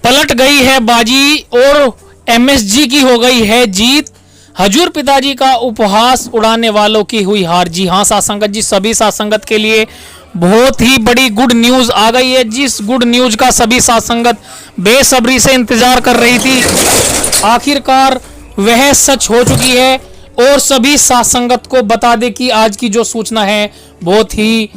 पलट गई है बाजी और एमएसजी की हो गई है जीत। हजूर पिताजी का उपहास उड़ाने वालों की हुई हार। जी हाँ साथ संगत जी, सभी साथ संगत के लिए बहुत ही बड़ी गुड न्यूज आ गई है, जिस गुड न्यूज का सभी साथ संगत बेसब्री से इंतजार कर रही थी। आखिरकार वह सच हो चुकी है और सभी साथ संगत को बता दे कि आज की जो सूचना है बहुत ही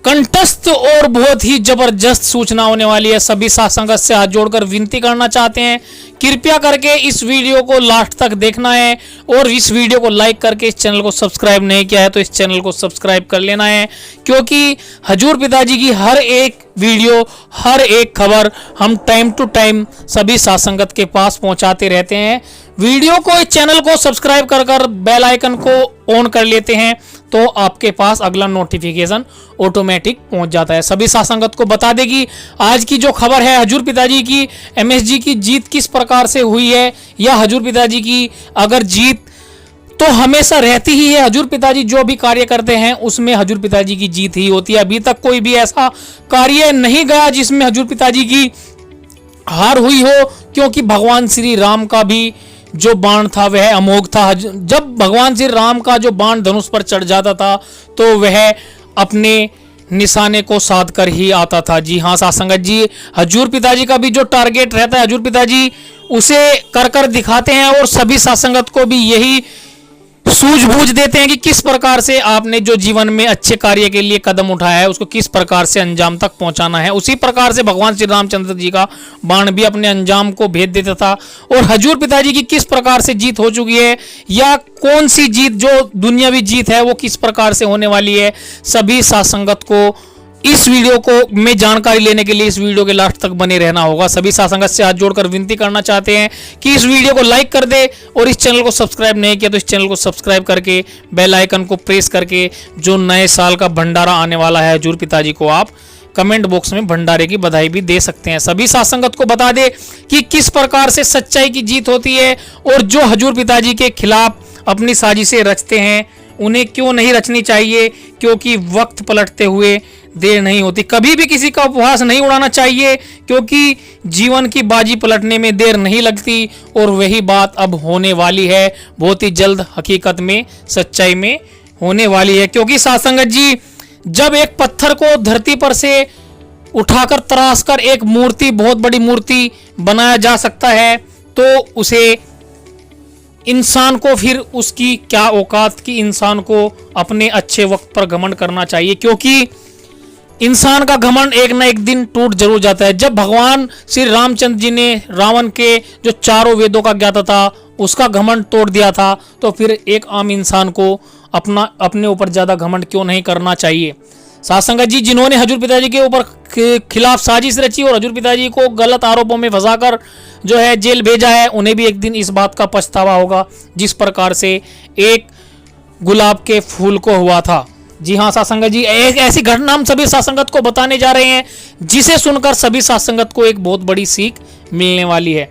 कंठस्थ और बहुत ही जबरदस्त सूचना होने वाली है। सभी साथ संगत से हाथ जोड़कर विनती करना चाहते हैं, कृपया करके इस वीडियो को लास्ट तक देखना है और इस वीडियो को लाइक करके इस चैनल को सब्सक्राइब नहीं किया है तो इस चैनल को सब्सक्राइब कर लेना है, क्योंकि हजूर पिताजी की हर एक वीडियो, हर एक खबर हम टाइम टू टाइम सभी साथ संगत के पास पहुंचाते रहते हैं। वीडियो को, इस चैनल को सब्सक्राइब कर बेल आइकन को ऑन कर लेते हैं तो आपके पास अगला नोटिफिकेशन ऑटोमेटिक पहुंच जाता है। सभी साथ संगत को बता देगी आज की जो खबर है हजूर पिताजी की एमएसजी की जीत किस प्रकार से हुई है, या हजूर पिताजी की अगर जीत तो हमेशा रहती ही है। हजूर पिताजी जो भी कार्य करते हैं उसमें हजूर पिताजी की जीत ही होती है। अभी तक कोई भी ऐसा कार्य नहीं गया जिसमें हजूर पिताजी की हार हुई हो, क्योंकि भगवान श्री राम का भी जो बाण था वह अमोघ था। जब भगवान श्री राम का जो बाण धनुष पर चढ़ जाता था तो वह अपने निशाने को साध कर ही आता था। जी हाँ साथ संगत जी, हजूर पिताजी का भी जो टारगेट रहता है हजूर पिताजी उसे कर दिखाते हैं और सभी साथ संगत को भी यही सूझबूझ देते हैं कि किस प्रकार से आपने जो जीवन में अच्छे कार्य के लिए कदम उठाया है उसको किस प्रकार से अंजाम तक पहुंचाना है। उसी प्रकार से भगवान श्री रामचंद्र जी का बाण भी अपने अंजाम को भेज देता था। और हजूर पिताजी की किस प्रकार से जीत हो चुकी है, या कौन सी जीत जो दुनियावी जीत है वो किस प्रकार से होने वाली है, सभी साथ संगत को इस वीडियो को में जानकारी लेने के लिए इस वीडियो के लास्ट तक बने रहना होगा। सभी साथ संगत से हाथ जोड़कर विनती करना चाहते हैं कि इस वीडियो को लाइक कर दे और इस चैनल को सब्सक्राइब नहीं किया तो इस चैनल को सब्सक्राइब करके बेल आइकन को प्रेस करके जो नए साल का भंडारा आने वाला है हजूर पिताजी को आप कमेंट बॉक्स में भंडारे की बधाई भी दे सकते हैं। सभी साथ संगत को बता दे कि किस प्रकार से सच्चाई की जीत होती है और जो हजूर पिताजी के खिलाफ अपनी साजिशें रचते हैं उन्हें क्यों नहीं रचनी चाहिए, क्योंकि वक्त पलटते हुए देर नहीं होती। कभी भी किसी का उपहास नहीं उड़ाना चाहिए, क्योंकि जीवन की बाजी पलटने में देर नहीं लगती और वही बात अब होने वाली है बहुत ही जल्द, हकीकत में सच्चाई में होने वाली है। क्योंकि साथ संगत जी, जब एक पत्थर को धरती पर से उठाकर तराश कर एक मूर्ति, बहुत बड़ी मूर्ति बनाया जा सकता है तो उसे इंसान को फिर उसकी क्या औकात की इंसान को अपने अच्छे वक्त पर घमंड करना चाहिए, क्योंकि इंसान का घमंड एक ना एक दिन टूट जरूर जाता है। जब भगवान श्री रामचंद्र जी ने रावण के जो चारों वेदों का ज्ञाता था उसका घमंड तोड़ दिया था, तो फिर एक आम इंसान को अपने ऊपर ज्यादा घमंड क्यों नहीं करना चाहिए। साथ संगत जी, जिन्होंने हजूर पिताजी के ऊपर खिलाफ साजिश रची और हजूर पिताजी को गलत आरोपों में फंसाकर जो है जेल भेजा है, उन्हें भी एक दिन इस बात का पछतावा होगा जिस प्रकार से एक गुलाब के फूल को हुआ था। जी हाँ साथ संगत जी, एक ऐसी घटना हम सभी साथ संगत को बताने जा रहे हैं जिसे सुनकर सभी साथ संगत को एक बहुत बड़ी सीख मिलने वाली है।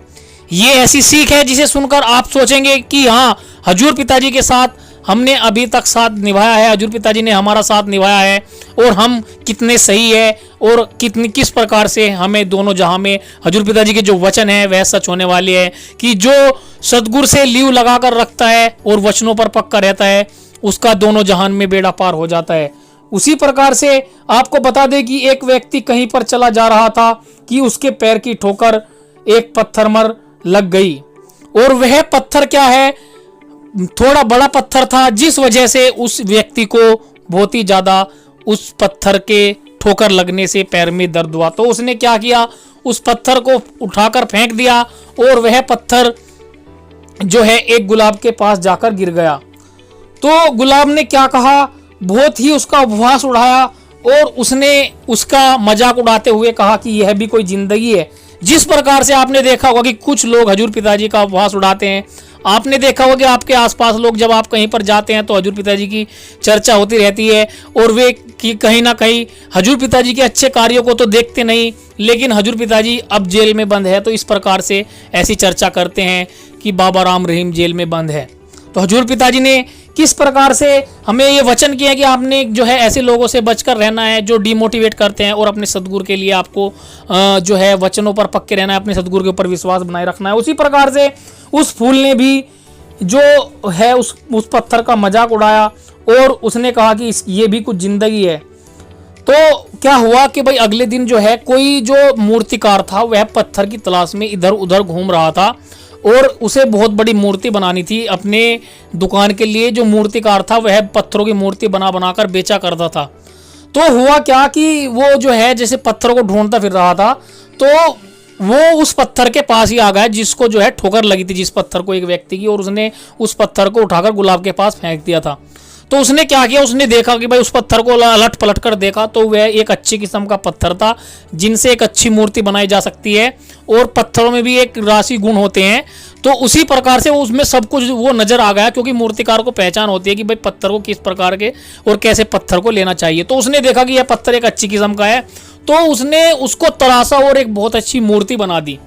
ये ऐसी सीख है जिसे सुनकर आप सोचेंगे कि हाँ, हजूर पिताजी के साथ हमने अभी तक साथ निभाया है, हजूर पिताजी ने हमारा साथ निभाया है और हम कितने सही है और किस प्रकार से हमें दोनों जहां में हजूर पिताजी के जो वचन है वह सच होने वाले हैं कि जो सतगुरु से लीव लगाकर रखता है और वचनों पर पक्का रहता है उसका दोनों जहान में बेड़ा पार हो जाता है। उसी प्रकार से आपको बता दें कि एक व्यक्ति कहीं पर चला जा रहा था कि उसके पैर की ठोकर एक पत्थर पर लग गई और वह पत्थर क्या है, थोड़ा बड़ा पत्थर था, जिस वजह से उस व्यक्ति को बहुत ही ज्यादा उस पत्थर के ठोकर लगने से पैर में दर्द हुआ। तो उसने क्या किया, उस पत्थर को उठाकर फेंक दिया और वह पत्थर जो है एक गुलाब के पास जाकर गिर गया। तो गुलाब ने क्या कहा, बहुत ही उसका उपहास उड़ाया और उसने उसका मजाक उड़ाते हुए कहा कि यह भी कोई जिंदगी है। जिस प्रकार से आपने देखा होगा कि कुछ लोग हजूर पिताजी का उपहास उड़ाते हैं, आपने देखा होगा कि आपके आसपास लोग जब आप कहीं पर जाते हैं तो हजूर पिताजी की चर्चा होती रहती है और वे कि कहीं ना कहीं हजूर पिताजी के अच्छे कार्यों को तो देखते नहीं, लेकिन हजूर पिताजी अब जेल में बंद है तो इस प्रकार से ऐसी चर्चा करते हैं कि बाबा राम रहीम जेल में बंद है। तो हजूर पिताजी ने किस प्रकार से हमें ये वचन किया कि आपने जो है ऐसे लोगों से बचकर रहना है जो डिमोटिवेट करते हैं, और अपने सद्गुरु के लिए आपको जो है वचनों पर पक्के रहना है, अपने सद्गुरु के ऊपर विश्वास बनाए रखना है। उसी प्रकार से उस फूल ने भी जो है उस पत्थर का मजाक उड़ाया और उसने कहा कि ये भी कुछ जिंदगी है। तो क्या हुआ कि भाई अगले दिन जो है कोई जो मूर्तिकार था वह पत्थर की तलाश में इधर उधर घूम रहा था और उसे बहुत बड़ी मूर्ति बनानी थी अपने दुकान के लिए। जो मूर्तिकार था वह पत्थरों की मूर्ति बना बनाकर बेचा करता था। तो हुआ क्या कि वो जो है जैसे पत्थरों को ढूंढता फिर रहा था, तो वो उस पत्थर के पास ही आ गया जिसको जो है ठोकर लगी थी, जिस पत्थर को, एक व्यक्ति की, और उसने उस पत्थर को उठाकर गुलाब के पास फेंक दिया था। तो उसने क्या किया, उसने देखा कि भाई उस पत्थर को अलट पलट कर देखा तो वह एक अच्छी किस्म का पत्थर था जिनसे एक अच्छी मूर्ति बनाई जा सकती है, और पत्थरों में भी एक राशि गुण होते हैं। तो उसी प्रकार से उसमें सब कुछ वो नजर आ गया, क्योंकि मूर्तिकार को पहचान होती है कि भाई पत्थर को किस प्रकार के और कैसे पत्थर को लेना चाहिए। तो उसने देखा कि यह पत्थर एक अच्छी किस्म का है, तो उसने उसको तराशा और एक बहुत अच्छी मूर्ति बना दी।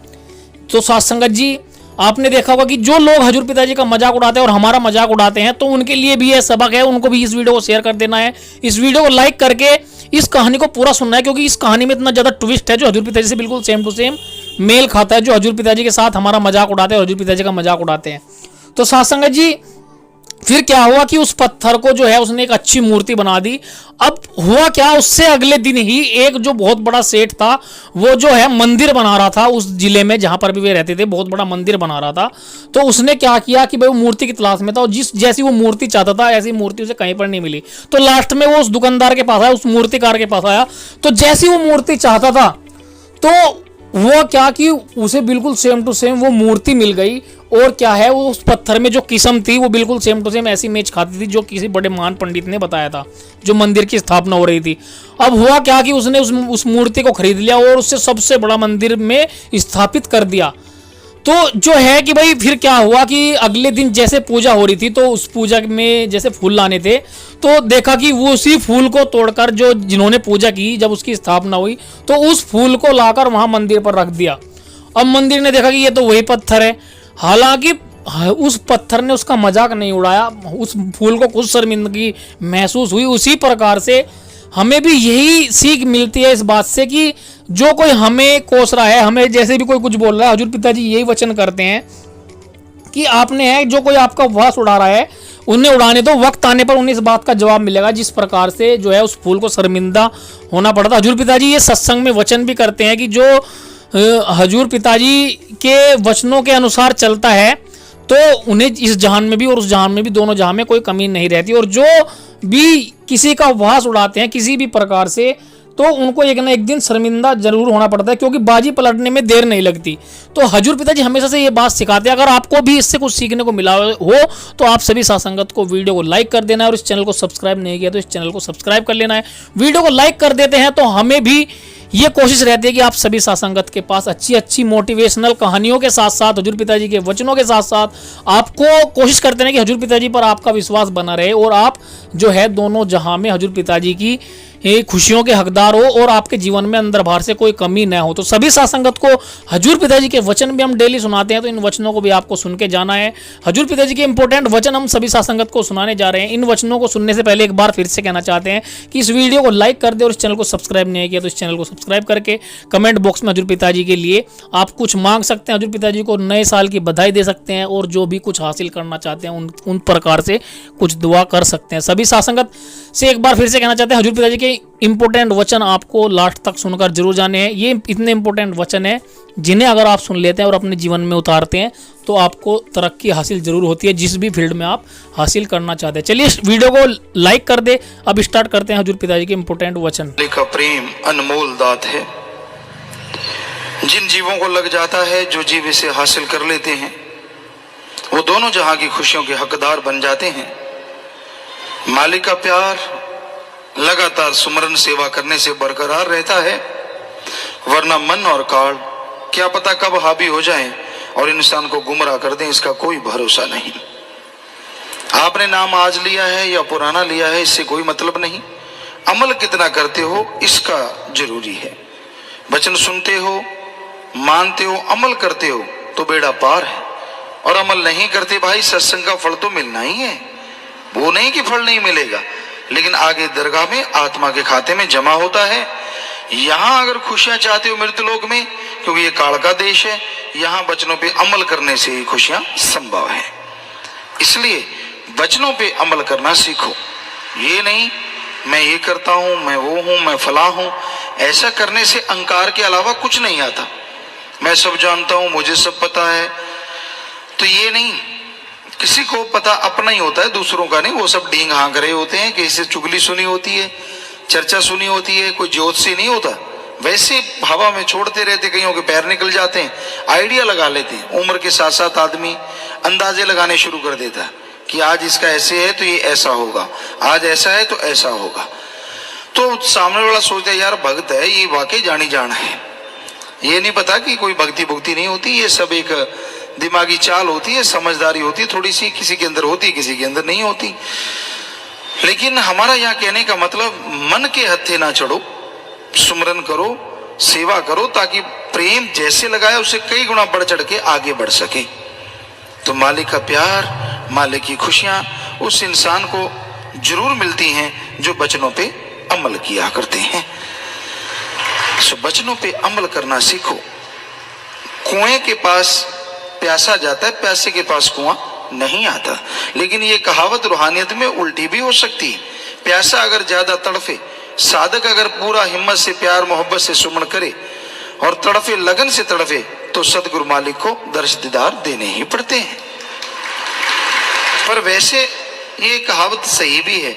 तो साथ संगत जी, आपने देखा होगा कि जो लोग हजूर पिताजी का मजाक उड़ाते हैं और हमारा मजाक उड़ाते हैं, तो उनके लिए भी यह सबक है, उनको भी इस वीडियो को शेयर कर देना है, इस वीडियो को लाइक करके इस कहानी को पूरा सुनना है, क्योंकि इस कहानी में इतना ज्यादा ट्विस्ट है जो हजूर पिताजी से बिल्कुल सेम टू सेम मेल खाता है, जो हजूर पिताजी के साथ हमारा मजाक उड़ाते हैं और हजूर पिताजी का मजाक उड़ाते हैं। तो साथ संगत जी, फिर क्या हुआ कि उस पत्थर को जो है उसने एक अच्छी मूर्ति बना दी। अब हुआ क्या, उससे अगले दिन ही एक जो बहुत बड़ा सेठ था वो जो है मंदिर बना रहा था उस जिले में जहां पर भी वे रहते थे, बहुत बड़ा मंदिर बना रहा था। तो उसने क्या किया कि भाई वो मूर्ति की तलाश में था, और जैसी वो मूर्ति चाहता था ऐसी मूर्ति उसे कहीं पर नहीं मिली। तो लास्ट में वो उस दुकानदार के पास आया, उस मूर्तिकार के पास आया। तो जैसी वो मूर्ति चाहता था तो वो क्या कि उसे बिल्कुल सेम टू सेम वो मूर्ति मिल गई। और क्या है, वो उस पत्थर में जो किस्म थी वो बिल्कुल सेम टू सेम ऐसी मैच खाती थी जो किसी बड़े महान पंडित ने बताया था, जो मंदिर की स्थापना हो रही थी। अब हुआ क्या कि उसने उस मूर्ति को खरीद लिया और उससे सबसे बड़ा मंदिर में स्थापित कर दिया। तो जो है कि भाई फिर क्या हुआ कि अगले दिन जैसे पूजा हो रही थी, तो उस पूजा में जैसे फूल लाने थे, तो देखा कि वो उसी फूल को तोड़कर जो जिन्होंने पूजा की जब उसकी स्थापना हुई, तो उस फूल को लाकर वहां मंदिर पर रख दिया। अब मंदिर ने देखा कि ये तो वही पत्थर है। हालांकि उस पत्थर ने उसका मजाक नहीं उड़ाया, उस फूल को कुछ शर्मिंदगी महसूस हुई। उसी प्रकार से हमें भी यही सीख मिलती है इस बात से कि जो कोई हमें कोस रहा है, हमें जैसे भी कोई कुछ बोल रहा है, हजूर पिताजी यही वचन करते हैं कि आपने है जो कोई आपका उपहास उड़ा रहा है उन्हें उड़ाने दो, वक्त आने पर उन्हें इस बात का जवाब मिलेगा। जिस प्रकार से जो है उस फूल को शर्मिंदा होना पड़ा था। हजूर पिताजी ये सत्संग में वचन भी करते हैं कि जो हजूर पिताजी के वचनों के अनुसार चलता है तो उन्हें इस जहान में भी और उस जहान में भी, दोनों जहां में कोई कमी नहीं रहती। और जो भी किसी का उपहास उड़ाते हैं किसी भी प्रकार से, तो उनको एक ना एक दिन शर्मिंदा जरूर होना पड़ता है, क्योंकि बाजी पलटने में देर नहीं लगती। तो हजूर पिताजी हमेशा से ये बात सिखाते हैं। अगर आपको भी इससे कुछ सीखने को मिला हो तो आप सभी सासंगत को वीडियो को लाइक कर देना है, और इस चैनल को सब्सक्राइब नहीं किया तो इस चैनल को सब्सक्राइब कर लेना है। वीडियो को लाइक कर देते हैं तो हमें भी ये कोशिश रहती है कि आप सभी सासंगत के पास अच्छी अच्छी मोटिवेशनल कहानियों के साथ साथ हजूर पिताजी के वचनों के साथ साथ आपको कोशिश करते हैं कि हजूर पिताजी पर आपका विश्वास बना रहे, और आप जो है दोनों जहां में हजूर पिताजी की खुशियों के हकदार हो और आपके जीवन में अंदर बाहर से कोई कमी न हो। तो सभी सासंगत को हजूर पिताजी के वचन भी हम डेली सुनाते हैं, तो इन वचनों को भी आपको सुन के जाना है। हजूर पिताजी के इंपॉर्टेंट वचन हम सभी सासंगत को सुनाने जा रहे हैं। इन वचनों को सुनने से पहले एक बार फिर से कहना चाहते हैं कि इस वीडियो को लाइक कर दे, और इस चैनल को सब्सक्राइब नहीं किया तो इस चैनल को सब्सक्राइब करके कमेंट बॉक्स में हजूर पिताजी के लिए आप कुछ मांग सकते हैं। हजूर पिताजी को नए साल की बधाई दे सकते हैं, और जो भी कुछ हासिल करना चाहते हैं उन प्रकार से कुछ दुआ कर सकते हैं। सभी सासंगत से एक बार फिर से कहना चाहते हैं, हजूर पिताजी के इंपॉर्टेंट वचन आपको लास्ट तक सुनकर जरूर जाने हैं। ये इतने इंपॉर्टेंट वचन है जिन्हें अगर आप सुन लेते हैं और अपने जीवन में उतारते हैं तो आपको तरक्की हासिल जरूर होती है, जिस भी फील्ड में आप हासिल करना चाहते हैं। चलिए इस वीडियो को लाइक कर दे। अब स्टार्ट करते हैं हजूर पिताजी के इंपॉर्टेंट वचन। का प्रेम अनमोल दात है, जिन जीवों को लग जाता है, जो जीव इसे हासिल कर लेते हैं, वो दोनों जहां की खुशियों के हकदार बन जाते हैं। मालिक का प्यार लगातार सुमरन सेवा करने से बरकरार रहता है, वरना मन और काल क्या पता कब हावी हो जाएं और इंसान को गुमराह कर दें, इसका कोई भरोसा नहीं। आपने नाम आज लिया है या पुराना लिया है इससे कोई मतलब नहीं, अमल कितना करते हो इसका जरूरी है। वचन सुनते हो, मानते हो, अमल करते हो तो बेड़ा पार है, और अमल नहीं करते भाई सत्संग का फल तो मिलना ही है। वो नहीं कि फल नहीं मिलेगा, लेकिन आगे दरगाह में आत्मा के खाते में जमा होता है। यहां अगर खुशियां चाहते हो मृत्युलोक में, क्योंकि ये काल का देश है, यहां वचनों पे अमल करने से ही खुशियां संभव है। इसलिए वचनों पे अमल करना सीखो। ये नहीं मैं ये करता हूं, मैं वो हूं, मैं फला हूं, ऐसा करने से अहंकार के अलावा कुछ नहीं आता। मैं सब जानता हूं, मुझे सब पता है, तो ये नहीं। किसी को पता अपना ही होता है, दूसरों का नहीं। वो सब डींग हाँक रहे होते हैं, किसी से चुगली सुनी होती है, चर्चा सुनी होती है, कोई ज्योतिषी नहीं होता। वैसे हवा में छोड़ते रहते, कईयों के पैर निकल जाते हैं, आइडिया लगा लेते हैं। उम्र के साथ साथ आदमी अंदाजे लगाने शुरू कर देता है कि आज इसका ऐसे है तो ये ऐसा होगा, आज ऐसा है तो ऐसा होगा। तो सामने वाला सोचता है यार भक्त है, ये वाकई जानी जान है। ये नहीं पता कि कोई भक्ति भुक्ति नहीं होती, ये सब एक दिमागी चाल होती है, समझदारी होती है थोड़ी सी, किसी के अंदर होती, किसी के अंदर नहीं होती। लेकिन हमारा यहाँ कहने का मतलब, मन के हत्थे ना चढ़ो, सुमरन करो, सेवा करो, ताकि प्रेम जैसे लगाया उससे कई गुना बढ़ चढ़ के आगे बढ़ सके। तो मालिक का प्यार, मालिक की खुशियां उस इंसान को जरूर मिलती हैं जो वचनों पे अमल किया करते हैं। सो वचनों पे अमल करना सीखो। कुएं के पास प्यासा जाता है, प्यासे के पास कुआं नहीं आता। लेकिन ये कहावत रूहानियत में उल्टी भी हो सकती है। प्यासा अगर ज्यादा तड़फे, साधक अगर पूरा हिम्मत से प्यार मोहब्बत से सुमन करे और तड़फे, लगन से तड़फे, तो सदगुरु मालिक को दर्श दीदार देने ही पड़ते हैं। पर वैसे ये कहावत सही भी है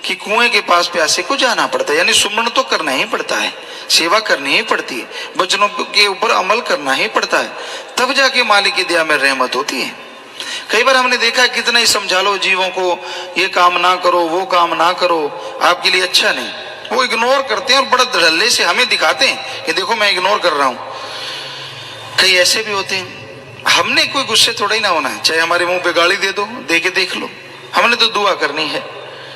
कि कुएं के पास प्यासे को जाना पड़ता है, यानी सुमन तो करना ही पड़ता है, सेवा करनी ही पड़ती है, वचनों के ऊपर अमल करना ही पड़ता है, तब जाके मालिक की दया में रहमत होती है। कई बार हमने देखा है, कितना ही समझा लो जीवों को, ये काम ना करो, वो काम ना करो, आपके लिए अच्छा नहीं, वो इग्नोर करते हैं और बड़ा धड़ल्ले से हमें दिखाते हैं कि देखो मैं इग्नोर कर रहा हूं। कई ऐसे भी होते हैं। हमने कोई गुस्से थोड़ा ही ना होना है, चाहे हमारे मुंह पे गाली दे दो, दे के देख लो। हमने तो दुआ करनी है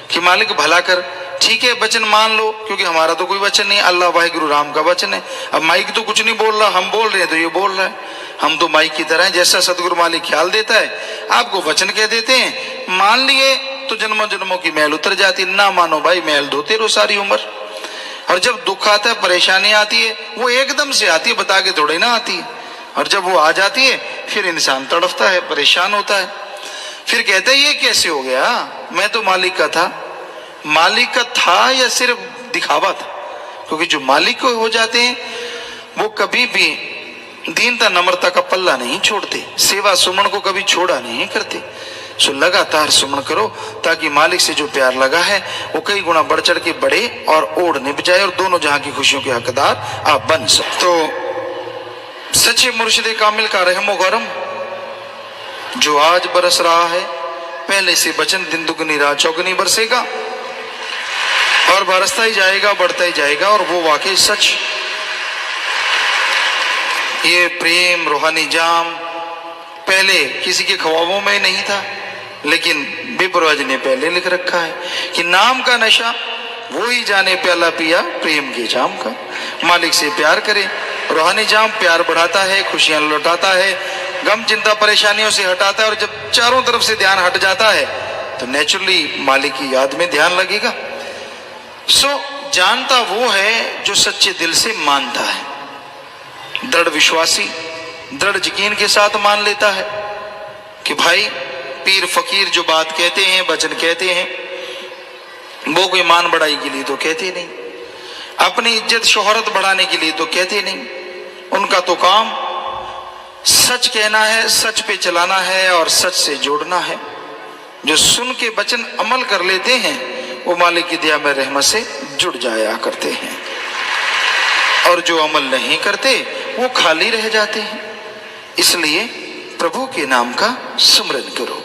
कि मालिक भला कर, ठीक है वचन मान लो, क्योंकि हमारा तो कोई वचन नहीं, अल्लाह वाहिगुरु राम का वचन है। अब माइक तो कुछ नहीं बोल रहा, हम बोल रहे हैं तो ये बोल रहा है। हम तो माइक की तरह हैं, जैसा सदगुरु मालिक ख्याल देता है, आपको वचन कह देते हैं, मान लिए तो जन्मों जन्मों की मैल उतर जाती, ना मानो भाई मैल धोते रहो सारी उम्र। और जब दुख आता है, परेशानी आती है, वो एकदम से आती है, बता के थोड़े ना आती है। और जब वो आ जाती है फिर इंसान तड़फता है, परेशान होता है, फिर कहता है ये कैसे हो गया, मैं तो मालिक का था। मालिक का था या सिर्फ दिखावा था? क्योंकि जो मालिक को हो जाते हैं वो कभी भी दीनता नम्रता का पल्ला नहीं छोड़ते, सेवा सुमन को कभी छोड़ा नहीं करते। सो लगातार सुमन करो, ताकि मालिक से जो प्यार लगा है वो कई गुना बढ़ चढ़ के बढ़े और ओढ़ निभ जाए, और दोनों जहां की खुशियों के हकदार आप बन सको। तो सच्चे मुर्शिद कामिल का रहमो करम जो आज बरस रहा है, पहले से वचन दिन दुगनी रात चौगनी बरसेगा और बरसता ही जाएगा, बढ़ता ही जाएगा। और वो वाकई सच, ये प्रेम रूहानी जाम पहले किसी के ख्वाबों में नहीं था, लेकिन बेपरवाज ने पहले लिख रखा है कि नाम का नशा वो ही जाने प्याला पिया प्रेम के जाम का। मालिक से प्यार करें, रूहानी जाम प्यार बढ़ाता है, खुशियां लौटाता है, गम चिंता परेशानियों से हटाता है। और जब चारों तरफ से ध्यान हट जाता है तो नेचुरली मालिक की याद में ध्यान लगेगा। सो जानता वो है जो सच्चे दिल से मानता है, दृढ़ विश्वासी, दृढ़ यकीन के साथ मान लेता है कि भाई पीर फकीर जो बात कहते हैं, वचन कहते हैं, वो कोई मान बढ़ाई के लिए तो कहते नहीं, अपनी इज्जत शोहरत बढ़ाने के लिए तो कहते नहीं। उनका तो काम सच कहना है, सच पे चलाना है और सच से जोड़ना है। जो सुन के वचन अमल कर लेते हैं वो मालिक की दया में रहमत से जुड़ जाया करते हैं, और जो अमल नहीं करते वो खाली रह जाते हैं। इसलिए प्रभु के नाम का सुमरन करो,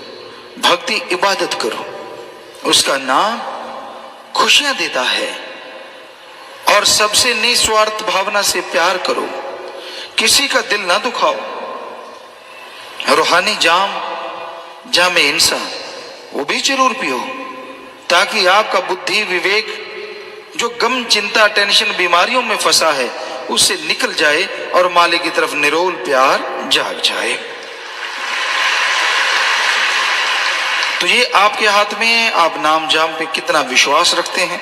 भक्ति इबादत करो, उसका नाम खुशियां देता है। और सबसे निस्वार्थ भावना से प्यार करो, किसी का दिल ना दुखाओ। रूहानी जाम, जामे इंसान, वो भी जरूर पियो, ताकि आपका बुद्धि विवेक जो गम चिंता टेंशन बीमारियों में फंसा है उससे निकल जाए और मालिक की तरफ निरोल प्यार जाग जाए। तो तो ये आपके हाथ में है, आप नाम जाम पे कितना विश्वास रखते हैं।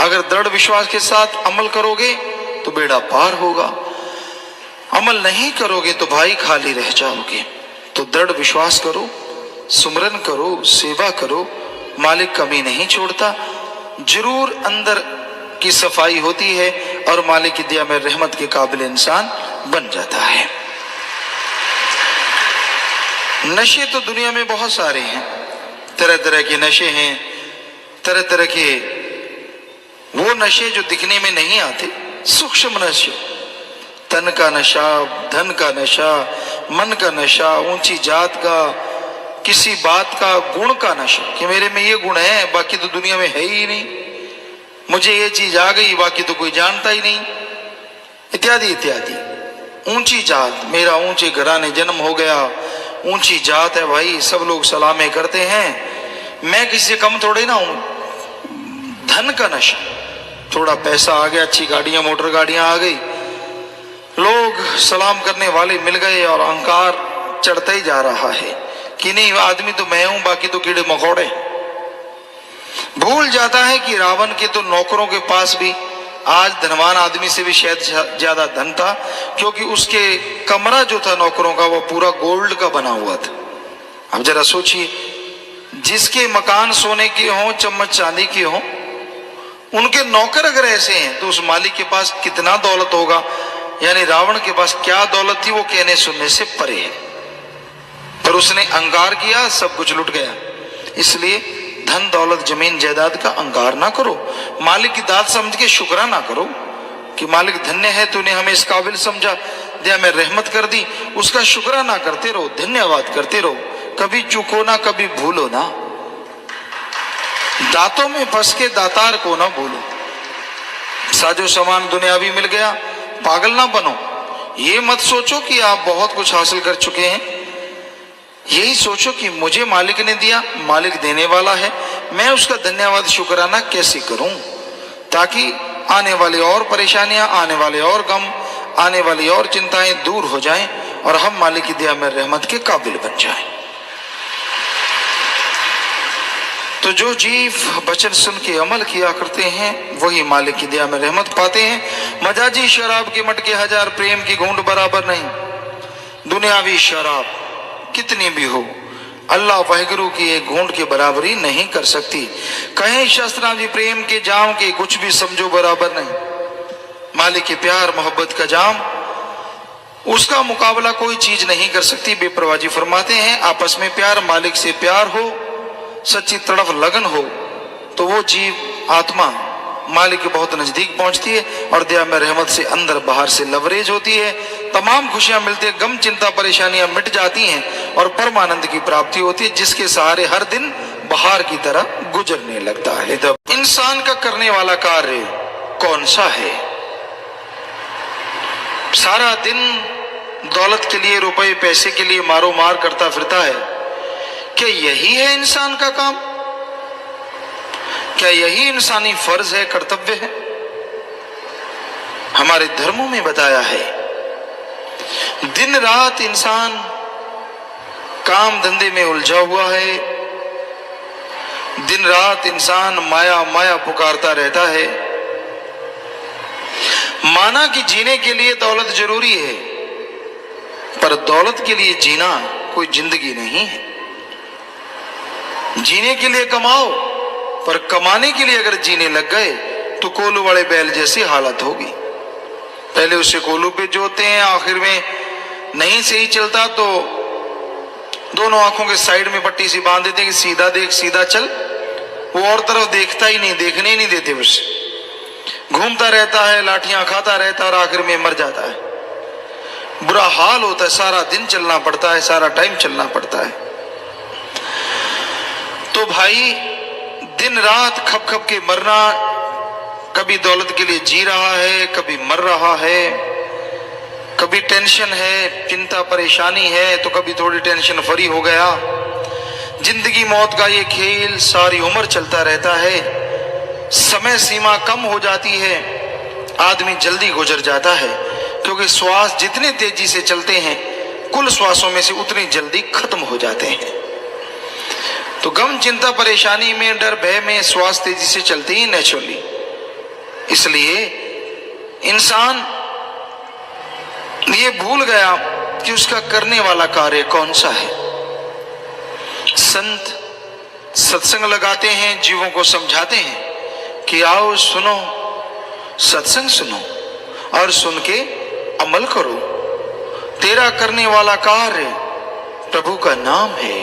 अगर दृढ़ विश्वास के साथ अमल करोगे तो बेड़ा पार होगा, अमल नहीं करोगे तो भाई खाली रह जाओगे। तो दृढ़ विश्वास करो, सुमरन करो, सेवा करो, मालिक कमी नहीं छोड़ता। जरूर अंदर की सफाई होती है और मालिक की दया में रहमत के काबिल इंसान बन जाता है। नशे तो दुनिया में बहुत सारे हैं, तरह तरह के नशे हैं, तरह तरह के वो नशे जो दिखने में नहीं आते, सूक्ष्म नशे, तन का नशा, धन का नशा, मन का नशा, ऊंची जात का, किसी बात का, गुण का नशा कि मेरे में ये गुण है बाकी तो दुनिया में है ही नहीं, मुझे ये चीज आ गई बाकी तो कोई जानता ही नहीं, इत्यादि इत्यादि। ऊंची जात, मेरा ऊंचे घराने जन्म हो गया, ऊंची जात है भाई, सब लोग सलामें करते हैं, मैं किसी से कम थोड़े ना हूं। धन का नशा, थोड़ा पैसा आ गया, अच्छी गाड़ियां, मोटर गाड़ियां आ गई, लोग सलाम करने वाले मिल गए और अहंकार चढ़ता ही जा रहा है कि नहीं आदमी तो मैं हूं बाकी तो कीड़े मकोड़े। भूल जाता है कि रावण के तो नौकरों के पास भी आज धनवान आदमी से भी शायद ज्यादा धन था, क्योंकि उसके कमरा जो था नौकरों का वो पूरा गोल्ड का बना हुआ था। अब जरा सोचिए, जिसके मकान सोने के हों, चम्मच चांदी के हों, उनके नौकर अगर ऐसे हैं तो उस मालिक के पास कितना दौलत होगा। यानी रावण के पास क्या दौलत थी वो कहने सुनने से परे है, पर उसने अहंकार किया, सब कुछ लुट गया। इसलिए धन दौलत जमीन जायदाद का अहंकार ना करो, मालिक की दात समझ के शुक्राना करो कि मालिक धन्य है, तूने हमें इस काबिल समझा, दया में रहमत कर दी, उसका शुक्राना करते रहो, धन्यवाद करते रहो, कभी चूको ना, कभी भूलो ना। दांतों में फंस के दातार को ना भूलो। साजो सामान दुनियावी मिल गया, पागल ना बनो। ये मत सोचो कि आप बहुत कुछ हासिल कर चुके हैं, यही सोचो कि मुझे मालिक ने दिया, मालिक देने वाला है, मैं उसका धन्यवाद शुक्राना कैसे करूं, ताकि आने वाली और परेशानियां, आने वाले और गम, आने वाली और चिंताएं दूर हो जाएं और हम मालिक की दया में रहमत के काबिल बन जाएं। तो जो जीव वचन सुन के अमल किया करते हैं वही मालिक की दया में रहमत पाते हैं। मजाजी शराब के मटके हजार, प्रेम की घूंट बराबर नहीं। दुनियावी शराब कितनी भी हो, अल्लाह वाहिगुरु की एक घूंट की बराबरी नहीं कर सकती। कहीं शस्त्रादि प्रेम के जाम के कुछ भी समझो बराबर नहीं। मालिक के प्यार मोहब्बत का जाम, उसका मुकाबला कोई चीज नहीं कर सकती। बेपरवाह जी फरमाते हैं, आपस में प्यार, मालिक से प्यार हो, सच्ची तड़फ लगन हो, तो वो जीव आत्मा मालिक के बहुत नजदीक पहुंचती है और दया में रहमत से अंदर बाहर से लवरेज होती है। तमाम खुशियां मिलती है, गम चिंता परेशानियां मिट जाती हैं और परमानंद की प्राप्ति होती है, जिसके सहारे हर दिन बहार की तरह गुजरने लगता है। तब इंसान का करने वाला कार्य कौन सा है? सारा दिन दौलत के लिए, रुपए पैसे के लिए मारो मार करता फिरता है। क्या यही है इंसान का काम? क्या यही इंसानी फर्ज है, कर्तव्य है? हमारे धर्मों में बताया है, दिन रात इंसान काम धंधे में उलझा हुआ है, दिन रात इंसान माया माया पुकारता रहता है। माना कि जीने के लिए दौलत जरूरी है, पर दौलत के लिए जीना कोई जिंदगी नहीं है। जीने के लिए कमाओ, पर कमाने के लिए अगर जीने लग गए तो कोलू वाले बैल जैसी हालत होगी। पहले उसे कोलू पे जोते हैं, आखिर में नहीं सही चलता तो दोनों आंखों के साइड में पट्टी सी बांध देते हैं कि सीधा देख, सीधा चल। वो और तरफ देखता ही नहीं, देखने ही नहीं देते उसे। घूमता रहता है, लाठियां खाता रहता है और आखिर में मर जाता है। बुरा हाल होता है, सारा दिन चलना पड़ता है, सारा टाइम चलना पड़ता है। तो भाई दिन रात खप खप के मरना, कभी दौलत के लिए जी रहा है, कभी मर रहा है, कभी टेंशन है, चिंता परेशानी है, तो कभी थोड़ी टेंशन फ्री हो गया। जिंदगी मौत का ये खेल सारी उम्र चलता रहता है। समय सीमा कम हो जाती है, आदमी जल्दी गुजर जाता है, क्योंकि श्वास जितने तेजी से चलते हैं कुल श्वासों में से उतनी जल्दी खत्म हो जाते हैं। तो गम, चिंता, परेशानी में, डर, भय में श्वास तेजी से चलती ही नेचुरली। इसलिए इंसान ये भूल गया कि उसका करने वाला कार्य कौन सा है। संत सत्संग लगाते हैं, जीवों को समझाते हैं कि आओ सुनो, सत्संग सुनो और सुन के अमल करो। तेरा करने वाला कार्य प्रभु का नाम है,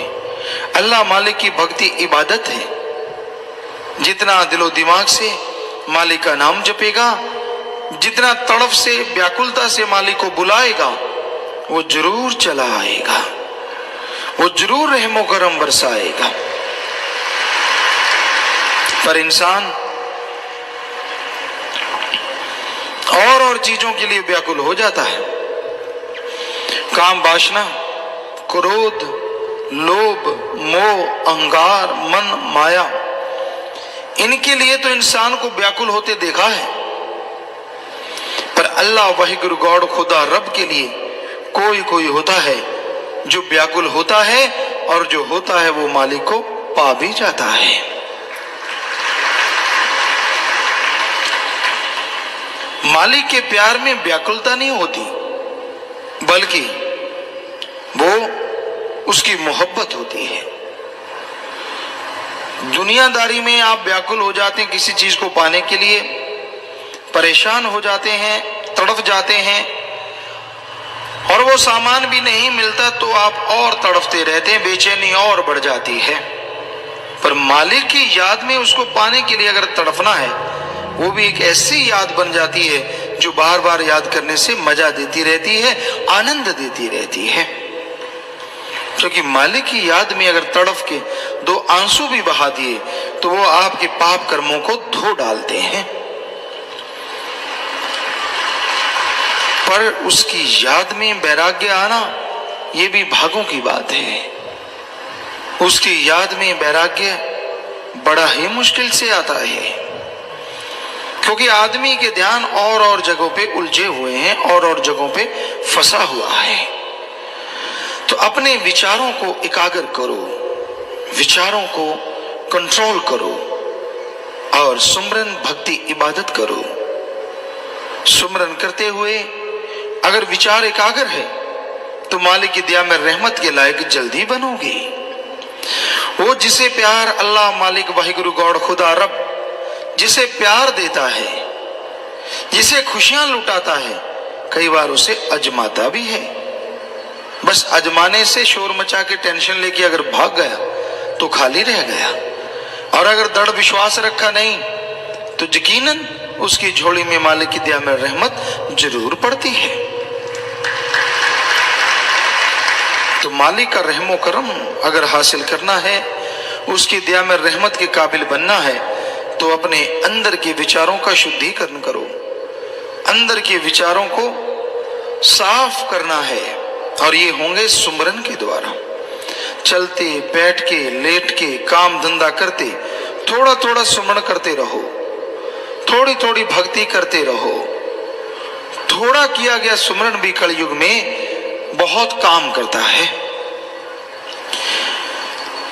अल्लाह मालिक की भक्ति इबादत है। जितना दिलो दिमाग से मालिक का नाम जपेगा, जितना तड़फ से, व्याकुलता से मालिक को बुलाएगा, वो जरूर चला आएगा, वो जरूर रहमो करम बरसाएगा। पर इंसान और चीजों के लिए व्याकुल हो जाता है। काम, वासना, क्रोध, लोभ, मोह, अहंकार, मन, माया, इनके लिए तो इंसान को व्याकुल होते देखा है। पर अल्लाह वाहिगुरु गॉड खुदा रब के लिए कोई होता है जो व्याकुल होता है, और जो होता है वो मालिक को पा भी जाता है। मालिक के प्यार में व्याकुलता नहीं होती, बल्कि वो उसकी मोहब्बत होती है। दुनियादारी में आप व्याकुल हो जाते हैं, किसी चीज को पाने के लिए परेशान हो जाते हैं, तड़फ जाते हैं, और वो सामान भी नहीं मिलता तो आप और तड़फते रहते हैं, बेचैनी और बढ़ जाती है। पर मालिक की याद में उसको पाने के लिए अगर तड़फना है, वो भी एक ऐसी याद बन जाती है जो बार बार याद करने से मजा देती रहती है, आनंद देती रहती है। क्योंकि मालिक की याद में अगर तड़फ के दो आंसू भी बहा दिए तो वो आपके पाप कर्मों को धो डालते हैं। पर उसकी याद में वैराग्य आना, ये भी भागों की बात है। उसकी याद में वैराग्य बड़ा ही मुश्किल से आता है, क्योंकि आदमी के ध्यान और जगहों पे उलझे हुए हैं, और जगहों पे फंसा हुआ है। तो अपने विचारों को एकाग्र करो, विचारों को कंट्रोल करो, और सुमरन भक्ति इबादत करो। सुमरन करते हुए अगर विचार एकाग्र है तो मालिक की दया में रहमत के लायक जल्दी बनोगे। वो जिसे प्यार अल्लाह मालिक वाहिगुरु गॉड खुदा रब जिसे प्यार देता है, जिसे खुशियां लुटाता है, कई बार उसे अजमाता भी है। बस अजमाने से शोर मचा के टेंशन लेके अगर भाग गया तो खाली रह गया, और अगर दृढ़ विश्वास रखा नहीं तो यकीनन उसकी झोली में मालिक की दया में रहमत जरूर पड़ती है। तो मालिक का रहमो करम अगर हासिल करना है, उसकी दया में रहमत के काबिल बनना है, तो अपने अंदर के विचारों का शुद्धिकरण करो, अंदर के विचारों को साफ करना है, और ये होंगे सुमरन के द्वारा। चलते, बैठ के, लेट के, काम धंधा करते थोड़ा थोड़ा सुमरन करते रहो, थोड़ी थोड़ी भक्ति करते रहो। थोड़ा किया गया सुमरन भी कलयुग में बहुत काम करता है।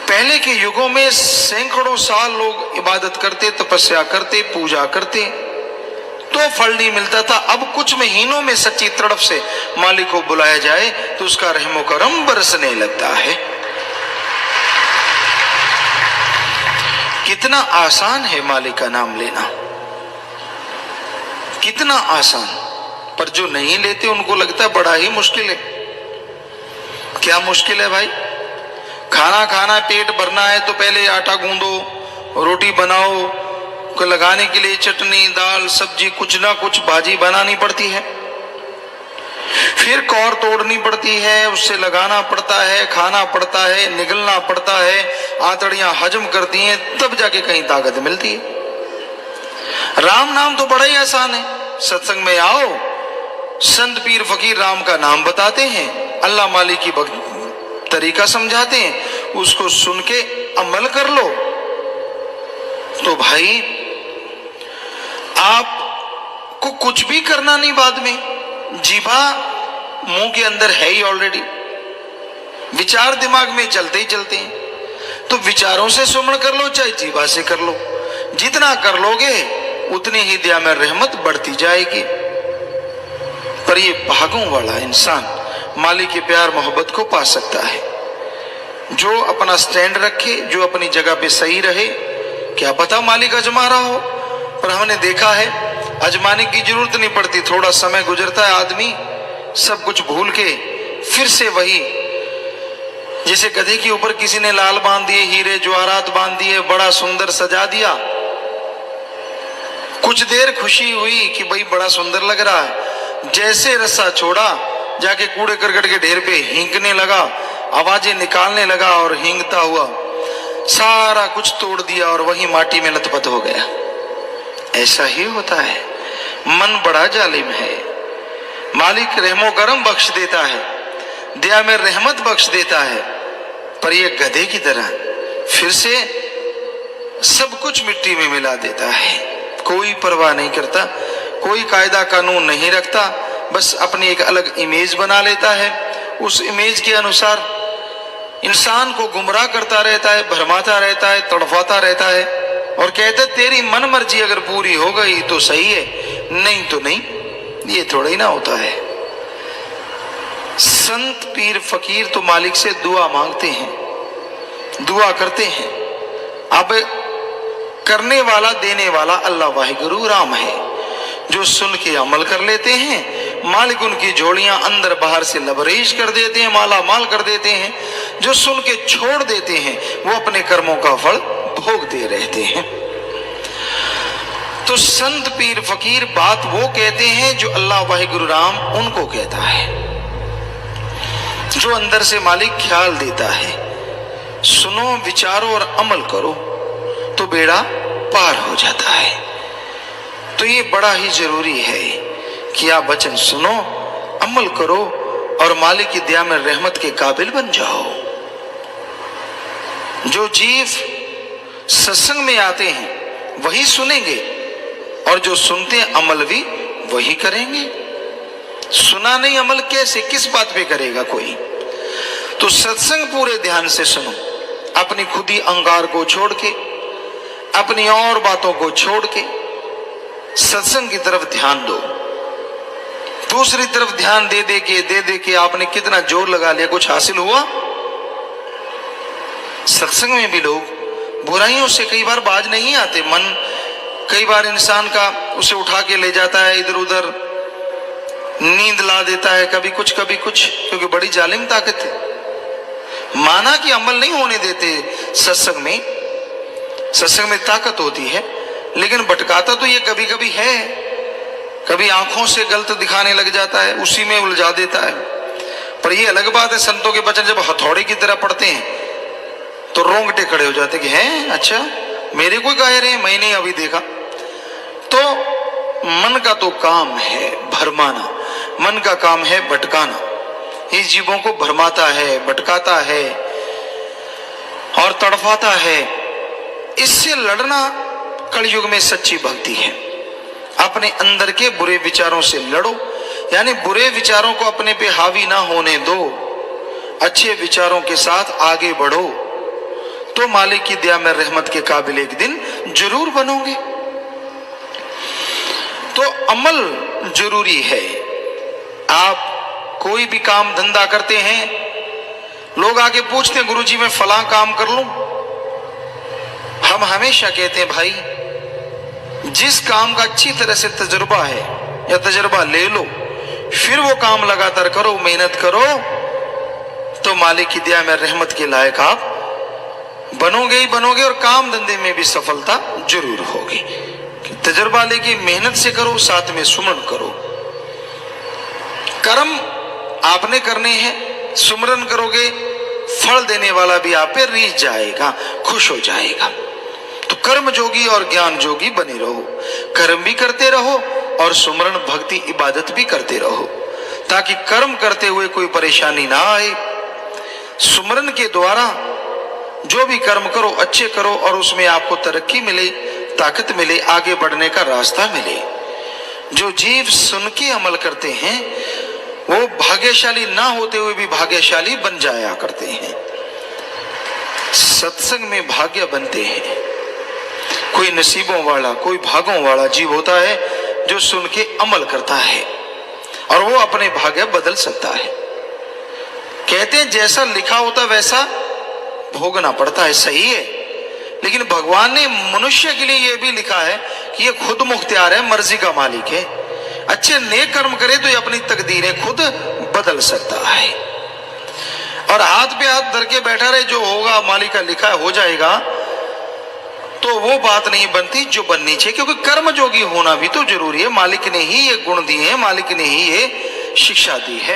पहले के युगों में सैकड़ों साल लोग इबादत करते, तपस्या करते, पूजा करते, तो फल नहीं मिलता था। अब कुछ महीनों में सच्ची तड़प से मालिक को बुलाया जाए तो उसका रहमो करम बरसने लगता है। कितना आसान है मालिक का नाम लेना, कितना आसान। पर जो नहीं लेते उनको लगता है बड़ा ही मुश्किल है। क्या मुश्किल है भाई? खाना खाना, पेट भरना है तो पहले आटा गूंदो, रोटी बनाओ, को लगाने के लिए चटनी, दाल, सब्जी, कुछ ना कुछ भाजी बनानी पड़ती है, फिर कौर तोड़नी पड़ती है, उससे लगाना पड़ता है, खाना पड़ता है, निगलना पड़ता है, आंतड़ियां हजम करती हैं, तब जाके कहीं ताकत मिलती है। राम नाम तो बड़ा ही आसान है। सत्संग में आओ, संत पीर फकीर राम का नाम बताते हैं, अल्लाह मालिक की तरीका समझाते हैं, उसको सुन के अमल कर लो तो भाई आपको कुछ भी करना नहीं। बाद में जीभा मुंह के अंदर है ही ऑलरेडी, विचार दिमाग में चलते ही चलते हैं। तो विचारों से सुमरण कर लो चाहे जीवा से कर लो, जितना कर लोगे उतनी ही दया में रहमत बढ़ती जाएगी। पर ये भागों वाला इंसान मालिक के प्यार मोहब्बत को पा सकता है, जो अपना स्टैंड रखे, जो अपनी जगह पे सही रहे। क्या पता मालिक अजमा रहा हो, पर हमने देखा है अजमाने की जरूरत नहीं पड़ती, थोड़ा समय गुजरता है, आदमी सब कुछ भूल के फिर से वही, जैसे गधे के ऊपर किसी ने लाल बांध दिए, हीरे जवाहरात बांध दिए, बड़ा सुंदर सजा दिया, कुछ देर खुशी हुई कि भाई बड़ा सुंदर लग रहा है, जैसे रस्सा छोड़ा जाके कूड़े करकट के ढेर पे हींकने लगा, आवाजें निकालने लगा और हींगता हुआ सारा कुछ तोड़ दिया और वही माटी में लथपथ हो गया। ऐसा ही होता है, मन बड़ा जालिम है। मालिक रहमो करम बख्श देता है, दया में रहमत बख्श देता है, पर यह गधे की तरह फिर से सब कुछ मिट्टी में मिला देता है। कोई परवाह नहीं करता, कोई कायदा कानून नहीं रखता, बस अपनी एक अलग इमेज बना लेता है, उस इमेज के अनुसार इंसान को गुमराह करता रहता है, भरमाता रहता है, तड़फाता रहता है और कहता है तेरी मन मर्जी अगर पूरी हो गई तो सही है, नहीं तो नहीं। ये थोड़ा ही ना होता है। संत पीर फकीर तो मालिक से दुआ मांगते हैं, दुआ करते हैं। अब करने वाला देने वाला अल्लाह वाहिगुरु राम है, जो सुन के अमल कर लेते हैं मालिक उनकी झोलियां अंदर बाहर से लबरेज कर देते हैं, माला माल कर देते हैं। जो सुन के छोड़ देते हैं वो अपने कर्मों का फल भोगते रहते हैं। तो संत पीर फकीर बात वो कहते हैं जो अल्लाह वाहिगुरु राम उनको कहता है, जो अंदर से मालिक ख्याल देता है। सुनो, विचारो और अमल करो तो बेड़ा पार हो जाता है। तो ये बड़ा ही जरूरी है कि आप वचन सुनो, अमल करो और मालिक की दया में रहमत के काबिल बन जाओ। जो जीव सत्संग में आते हैं वही सुनेंगे और जो सुनते हैं अमल भी वही करेंगे। सुना नहीं अमल कैसे, किस बात पे करेगा कोई? तो सत्संग पूरे ध्यान से सुनो, अपनी खुदी अहंकार को छोड़ के, अपनी और बातों को छोड़ के सत्संग की तरफ ध्यान दो। दूसरी तरफ ध्यान दे दे के आपने कितना जोर लगा लिया, कुछ हासिल हुआ? सत्संग में भी लोग बुराइयों से कई बार बाज नहीं आते। मन कई बार इंसान का उसे उठा के ले जाता है, इधर उधर नींद ला देता है, कभी कुछ क्योंकि बड़ी जालिम ताकत है। माना कि अमल नहीं होने देते सत्संग में ताकत होती है, लेकिन भटकाता तो ये कभी कभी है। कभी आंखों से गलत दिखाने लग जाता है, उसी में उलझा देता है। पर ये अलग बात है, संतों के वचन जब हथौड़े की तरह पड़ते हैं तो रोंगटे खड़े हो जाते कि हैं, अच्छा मेरे कोई कह रहे हैं, मैंने अभी देखा। तो मन का तो काम है भरमाना, मन का काम है भटकाना। इस जीवों को भरमाता है, भटकाता है और तड़फाता है। इससे लड़ना कलयुग में सच्ची भक्ति है। अपने अंदर के बुरे विचारों से लड़ो, यानी बुरे विचारों को अपने पे हावी ना होने दो, अच्छे विचारों के साथ आगे बढ़ो, तो मालिक की दया में रहमत के काबिल एक दिन जरूर बनोगे। तो अमल जरूरी है। आप कोई भी काम धंधा करते हैं, लोग आके पूछते हैं गुरुजी मैं फलां काम कर लूं। हम हमेशा कहते हैं भाई, जिस काम का अच्छी तरह से तजुर्बा है या तजुर्बा ले लो, फिर वो काम लगातार करो, मेहनत करो, तो मालिक की दया में रहमत के लायक आप बनोगे ही बनोगे और काम धंधे में भी सफलता जरूर होगी। तजुर्बा लेके मेहनत से करो, साथ में सुमरन करो। कर्म आपने करने हैं, सुमरन करोगे, फल देने वाला भी आप पे रीझ जाएगा, खुश हो जाएगा। तो कर्म जोगी और ज्ञान जोगी बने रहो, कर्म भी करते रहो और सुमरन भक्ति इबादत भी करते रहो, ताकि कर्म करते हुए कोई परेशानी ना आए। सुमरन के द्वारा जो भी कर्म करो अच्छे करो और उसमें आपको तरक्की मिले, ताकत मिले, आगे बढ़ने का रास्ता मिले। जो जीव सुन के अमल करते हैं वो भाग्यशाली ना होते हुए भी भाग्यशाली बन जाया करते हैं। सत्संग में भाग्य बनते हैं। कोई नसीबों वाला, कोई भागों वाला जीव होता है जो सुन के अमल करता है और वो अपने भाग्य बदल सकता है। कहते हैं जैसा लिखा होता वैसा भोगना पड़ता है, सही है, लेकिन भगवान ने मनुष्य के लिए यह भी लिखा है कि ये खुद मुख्तियार है, मर्जी का मालिक है। अच्छे नेक कर्म करे तो ये अपनी तकदीरें खुद बदल सकता है। और हाथ पे हाथ धर के बैठा रहे, जो होगा मालिक का लिखा हो जाएगा, तो वो बात नहीं बनती जो बननी चाहिए। क्योंकि कर्म जोगी होना भी तो जरूरी है। मालिक ने ही ये गुण दिए हैं, मालिक ने ही ये शिक्षा दी है।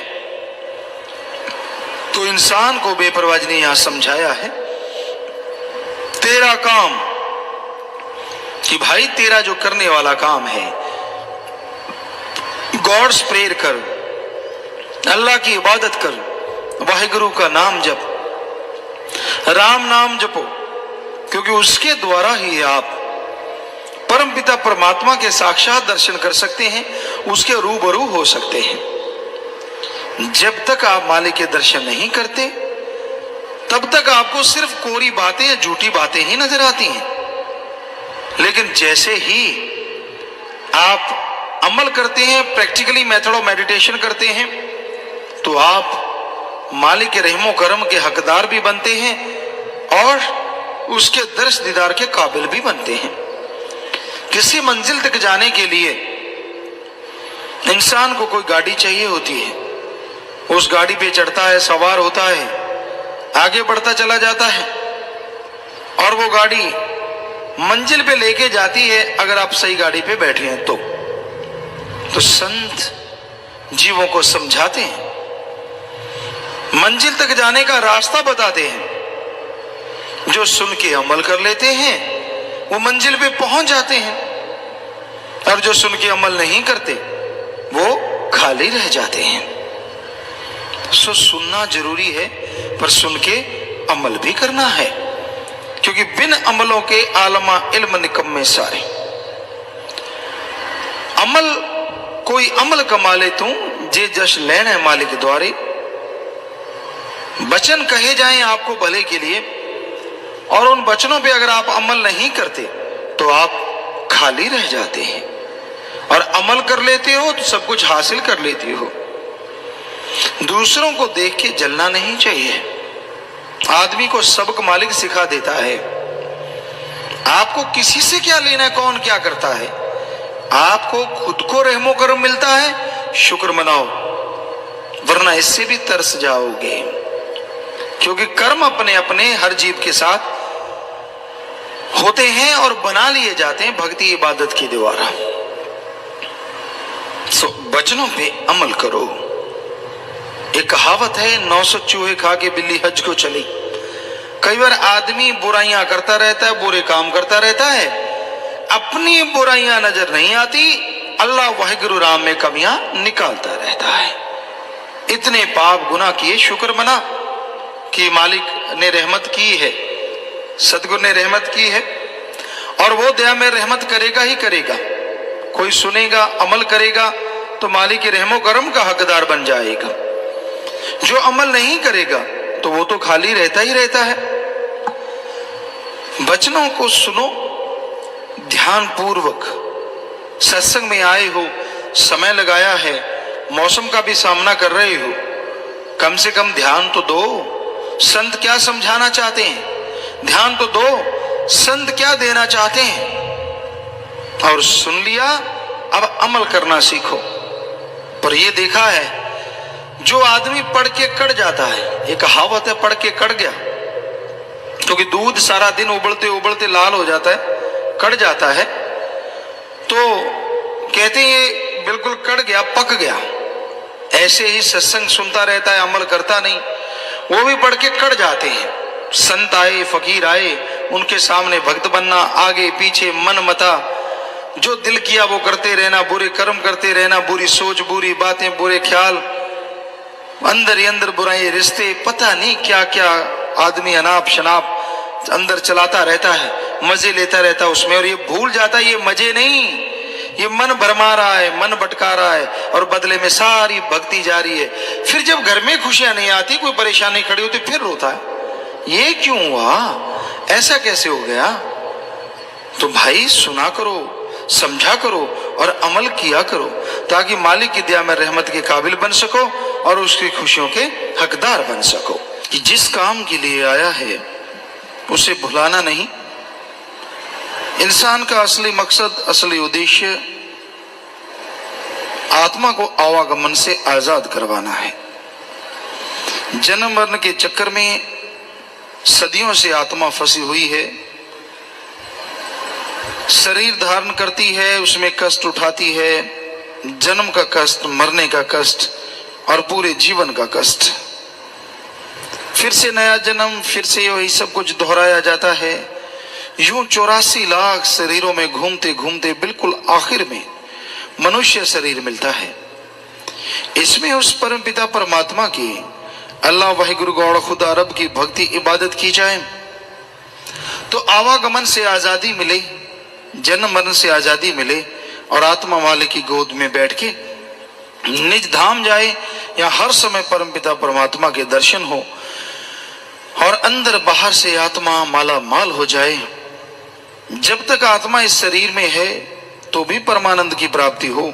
तो इंसान को बेपरवाह ने यहां समझाया है, तेरा काम, कि भाई तेरा जो करने वाला काम है, गॉड्स प्रेयर कर, अल्लाह की इबादत कर, वाहिगुरु का नाम जप, राम नाम जपो, क्योंकि उसके द्वारा ही आप परमपिता परमात्मा के साक्षात दर्शन कर सकते हैं, उसके रूबरू हो सकते हैं। जब तक आप मालिक के दर्शन नहीं करते तब तक आपको सिर्फ कोरी बातें या झूठी बातें ही नजर आती हैं। लेकिन जैसे ही आप अमल करते हैं, प्रैक्टिकली मेथड ऑफ मेडिटेशन करते हैं, तो आप मालिक के रहमो करम के हकदार भी बनते हैं और उसके दर्श दीदार के काबिल भी बनते हैं। किसी मंजिल तक जाने के लिए इंसान को कोई गाड़ी चाहिए होती है, उस गाड़ी पे चढ़ता है, सवार होता है, आगे बढ़ता चला जाता है और वो गाड़ी मंजिल पे लेके जाती है, अगर आप सही गाड़ी पे बैठे हैं तो संत जीवों को समझाते हैं, मंजिल तक जाने का रास्ता बताते हैं। जो सुन के अमल कर लेते हैं वो मंजिल पे पहुंच जाते हैं, और जो सुन के अमल नहीं करते वो खाली रह जाते हैं। सो सुनना जरूरी है, पर सुन के अमल भी करना है, क्योंकि बिन अमलों के आलमा इल्म निकम्मे सारे। अमल कोई अमल कमा ले तू जे जश लेन है मालिक द्वारे। वचन कहे जाएं आपको भले के लिए, और उन वचनों पे अगर आप अमल नहीं करते तो आप खाली रह जाते हैं, और अमल कर लेते हो तो सब कुछ हासिल कर लेते हो। दूसरों को देख के जलना नहीं चाहिए। आदमी को सबक मालिक सिखा देता है। आपको किसी से क्या लेना, कौन क्या करता है, आपको खुद को रहमो करम मिलता है, शुक्र मनाओ, वरना इससे भी तरस जाओगे। क्योंकि कर्म अपने अपने हर जीव के साथ होते हैं और बना लिए जाते हैं भक्ति इबादत के द्वारा। सो वचनों पे अमल करो। एक कहावत है, 900 चूहे खा के बिल्ली हज को चली। कई बार आदमी बुराइयां करता रहता है, बुरे काम करता रहता है, अपनी बुराइयां नजर नहीं आती, अल्लाह वाहिगुरु राम में कमियां निकालता रहता है। इतने पाप गुनाह किए, शुक्र मना कि मालिक ने रहमत की है, सतगुरु ने रहमत की है, और वो दया में रहमत करेगा ही करेगा। कोई सुनेगा, अमल करेगा तो मालिक के रहमो करम का हकदार बन जाएगा। जो अमल नहीं करेगा तो वो तो खाली रहता ही रहता है। वचनों को सुनो ध्यान पूर्वक। सत्संग में आए हो, समय लगाया है, मौसम का भी सामना कर रहे हो, कम से कम ध्यान तो दो। संत क्या समझाना चाहते हैं, ध्यान तो दो, संत क्या देना चाहते हैं। और सुन लिया, अब अमल करना सीखो। पर यह देखा है, जो आदमी पढ़ के कड़ जाता है, एक कहावत है, पढ़ के कड़ गया, क्योंकि दूध सारा दिन उबलते उबलते लाल हो जाता है, कड़ जाता है, तो कहते हैं ये बिल्कुल कड़ गया, पक गया। ऐसे ही सत्संग सुनता रहता है, अमल करता नहीं, वो भी पढ़ के कड़ जाते हैं। संत आए, फकीर आए, उनके सामने भक्त बनना, आगे पीछे मन मता, जो दिल किया वो करते रहना, बुरे कर्म करते रहना, बुरी सोच, बुरी बातें, बुरे ख्याल, अंदर ही अंदर बुराई, रिश्ते, पता नहीं क्या क्या आदमी अनाप शनाप अंदर चलाता रहता है, मजे लेता रहता है उसमें, और ये भूल जाता है ये मजे नहीं, ये मन भरमा रहा है, मन भटका रहा है, और बदले में सारी भक्ति जा रही है। फिर जब घर में खुशियां नहीं आती, कोई परेशानी खड़ी होती, फिर रोता है, ये क्यों हुआ, ऐसा कैसे हो गया। तो भाई सुना करो, समझा करो और अमल किया करो, ताकि मालिक की दया में रहमत के काबिल बन सको और उसकी खुशियों के हकदार बन सको। कि जिस काम के लिए आया है उसे भुलाना नहीं। इंसान का असली मकसद, असली उद्देश्य आत्मा को आवागमन से आजाद करवाना है। जन्म मरण के चक्कर में सदियों से आत्मा फंसी हुई है, शरीर धारण करती है, उसमें कष्ट उठाती है, जन्म का कष्ट, मरने का कष्ट और पूरे जीवन का कष्ट। फिर से नया जन्म, फिर से वही सब कुछ दोहराया जाता है। यूं 84 लाख शरीरों में घूमते घूमते बिल्कुल आखिर में मनुष्य शरीर मिलता है। इसमें उस परम पिता परमात्मा की, अल्लाह वाहिगुरु गौड़ खुदा रब की भक्ति इबादत की जाए तो आवागमन से आजादी मिले, जन्म मरण से आजादी मिले और आत्मा वाले की गोद में बैठ के निज धाम जाए, या हर समय परम पिता परमात्मा के दर्शन हो और अंदर बाहर से आत्मा माला माल हो जाए। जब तक आत्मा इस शरीर में है तो भी परमानंद की प्राप्ति हो,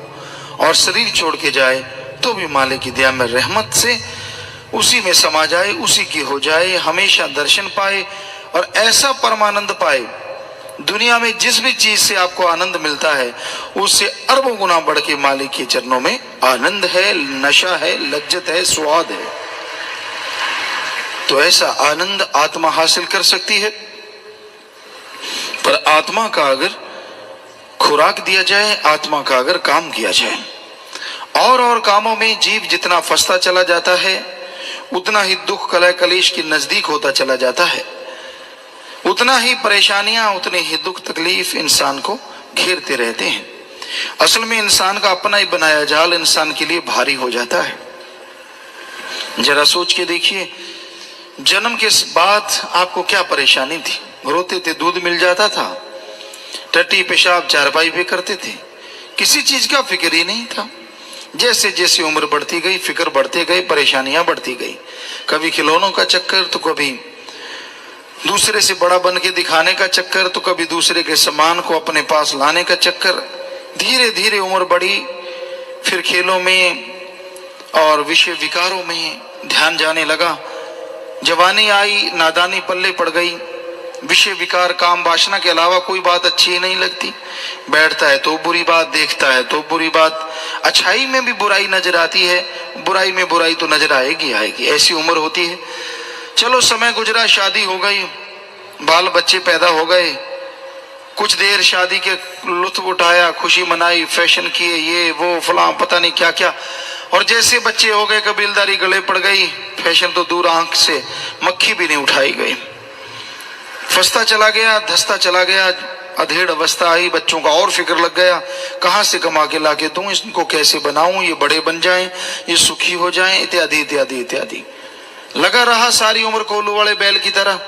और शरीर छोड़ के जाए तो भी मालिक की दया में रहमत से उसी में समा जाए, उसी की हो जाए, हमेशा दर्शन पाए और ऐसा परमानंद पाए। दुनिया में जिस भी चीज से आपको आनंद मिलता है उससे अरबों गुना बढ़ के मालिक के चरणों में आनंद है, नशा है, लज्जत है, स्वाद है। तो ऐसा आनंद आत्मा हासिल कर सकती है। पर आत्मा का अगर खुराक दिया जाए, आत्मा का अगर काम किया जाए, और कामों में जीव जितना फंसता चला जाता है उतना ही दुख कलह कलेश के नजदीक होता चला जाता है, उतना ही परेशानियां, उतने ही दुख तकलीफ इंसान को घेरते रहते हैं। असल में इंसान का अपना ही बनाया जाल इंसान के लिए भारी हो जाता है। जरा सोच के देखिए, जन्म के बाद आपको क्या परेशानी थी। रोते थे, दूध मिल जाता था, टट्टी पेशाब चारपाई पे करते थे, किसी चीज का फिक्र ही नहीं था। जैसे जैसे उम्र बढ़ती गई, फिक्र बढ़ते गए, परेशानियां बढ़ती गई। कभी खिलौनों का चक्कर, तो कभी दूसरे से बड़ा बन के दिखाने का चक्कर, तो कभी दूसरे के सामान को अपने पास लाने का चक्कर। धीरे धीरे उम्र बढ़ी, फिर खेलों में और विषय विकारों में ध्यान जाने लगा। जवानी आई, नादानी पल्ले पड़ गई, विषय विकार काम वासना के अलावा कोई बात अच्छी ही नहीं लगती। बैठता है तो बुरी बात, देखता है तो बुरी बात, अच्छाई में भी बुराई नजर आती है, बुराई में बुराई तो नजर आएगी आएगी, ऐसी उम्र होती है। चलो समय गुजरा, शादी हो गई, बाल बच्चे पैदा हो गए, कुछ देर शादी के लुत्फ उठाया, खुशी मनाई, फैशन किए, ये वो फलां पता नहीं क्या क्या, और जैसे बच्चे हो गए कबीलदारी गले पड़ गई, फैशन तो दूर आंख से मक्खी भी नहीं उठाई गई। फंसता चला गया, धसता चला गया, अधेड़ अवस्था आई, बच्चों का और फिक्र लग गया, कहाँ से कमा के लाके दूं, इनको कैसे बनाऊं, ये बड़े बन जाएं, ये सुखी हो जाएं, इत्यादि इत्यादि इत्यादि। लगा रहा सारी उम्र कोल्हू वाले बैल की तरह।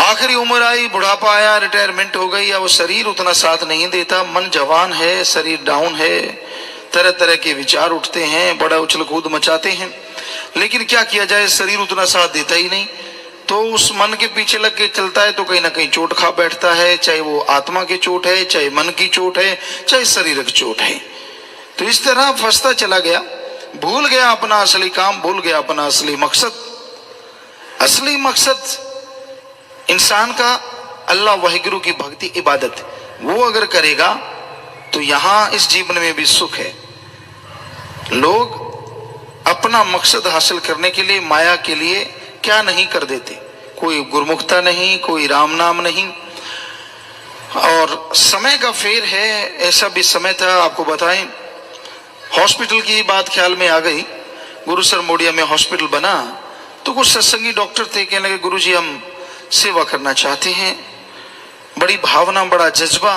आखिरी उम्र आई, बुढ़ापा आया, रिटायरमेंट हो गई, अब वो शरीर उतना साथ नहीं देता, मन जवान है, शरीर डाउन है, तरह तरह के विचार उठते हैं, बड़ा उछल कूद मचाते हैं, लेकिन क्या किया जाए, शरीर उतना साथ देता ही नहीं। तो उस मन के पीछे लग के चलता है तो कहीं ना कहीं चोट खा बैठता है, चाहे वो आत्मा की चोट है, चाहे मन की चोट है, चाहे शरीर की चोट है। तो इस तरह फंसता चला गया, भूल गया अपना असली काम, भूल गया अपना असली मकसद। असली मकसद इंसान का अल्लाह वाहिगुरु की भक्ति इबादत, वो अगर करेगा तो यहां इस जीवन में भी सुख है। लोग अपना मकसद हासिल करने के लिए, माया के लिए क्या नहीं कर देते। कोई गुरमुखता नहीं, कोई राम नाम नहीं, और समय का फेर है। ऐसा भी समय था, आपको बताएं, हॉस्पिटल की बात ख्याल में आ गई। गुरुसर मोडिया में हॉस्पिटल बना तो कुछ सत्संगी डॉक्टर थे, कहने लगे गुरुजी हम सेवा करना चाहते हैं। बड़ी भावना, बड़ा जज्बा,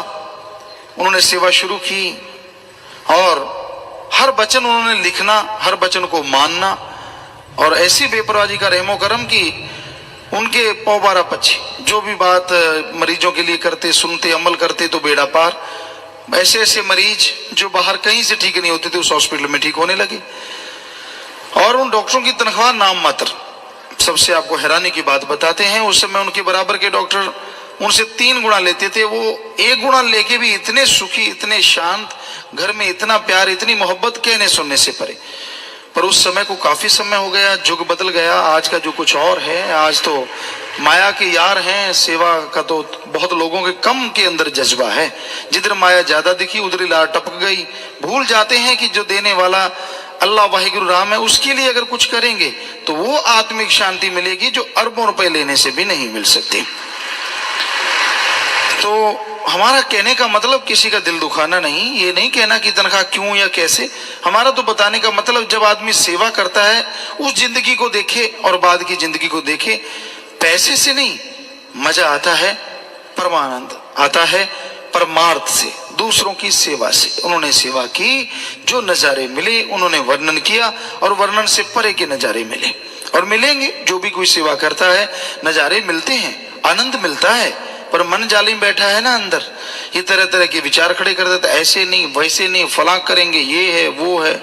उन्होंने सेवा शुरू की और हर वचन उन्होंने लिखना, हर वचन को मानना, और ऐसी बेपरवाही का रहमो करम की उनके पौबारा पक्षी जो भी बात मरीजों के लिए करते, सुनते, अमल करते तो बेड़ा पार। ऐसे ऐसे मरीज जो बाहर कहीं से ठीक नहीं होते थे उस हॉस्पिटल में ठीक होने लगे, और उन डॉक्टरों की तनख्वाह नाम मात्र, सबसे आपको हैरानी की बात बताते हैं, उस समय उनके बराबर के डॉक्टर उनसे 3 गुना लेते थे, वो 1 गुना लेके भी इतने सुखी, इतने शांत, घर में इतना प्यार, इतनी मोहब्बत, कहने सुनने से परे। पर उस समय को काफी समय हो गया, युग बदल गया, आज का जो कुछ और है। आज तो माया के यार हैं, सेवा का तो बहुत लोगों के कम के अंदर जज्बा है। जिधर माया ज्यादा दिखी उधर ही लार टपक गई। भूल जाते हैं कि जो देने वाला अल्लाह वाहिगुरु राम है, उसके लिए अगर कुछ करेंगे तो वो आत्मिक शांति मिलेगी जो अरबों रुपए लेने से भी नहीं मिल सकती। तो हमारा कहने का मतलब किसी का दिल दुखाना नहीं, ये नहीं कहना कि तनख्वाह क्यों या कैसे। हमारा तो बताने का मतलब जब आदमी सेवा करता है उस जिंदगी को देखे और बाद की जिंदगी को देखे। पैसे से नहीं, मजा आता है, परमानंद आता है परमार्थ से, दूसरों की सेवा से। उन्होंने सेवा की, जो नजारे मिले उन्होंने वर्णन किया और वर्णन से परे के नजारे मिले और मिलेंगे। जो भी कोई सेवा करता है नजारे मिलते हैं, आनंद मिलता है, पर मन जालिम बैठा है ना अंदर, ये तरह तरह के विचार खड़े कर देता, ऐसे नहीं वैसे नहीं, फलां करेंगे, ये है वो है।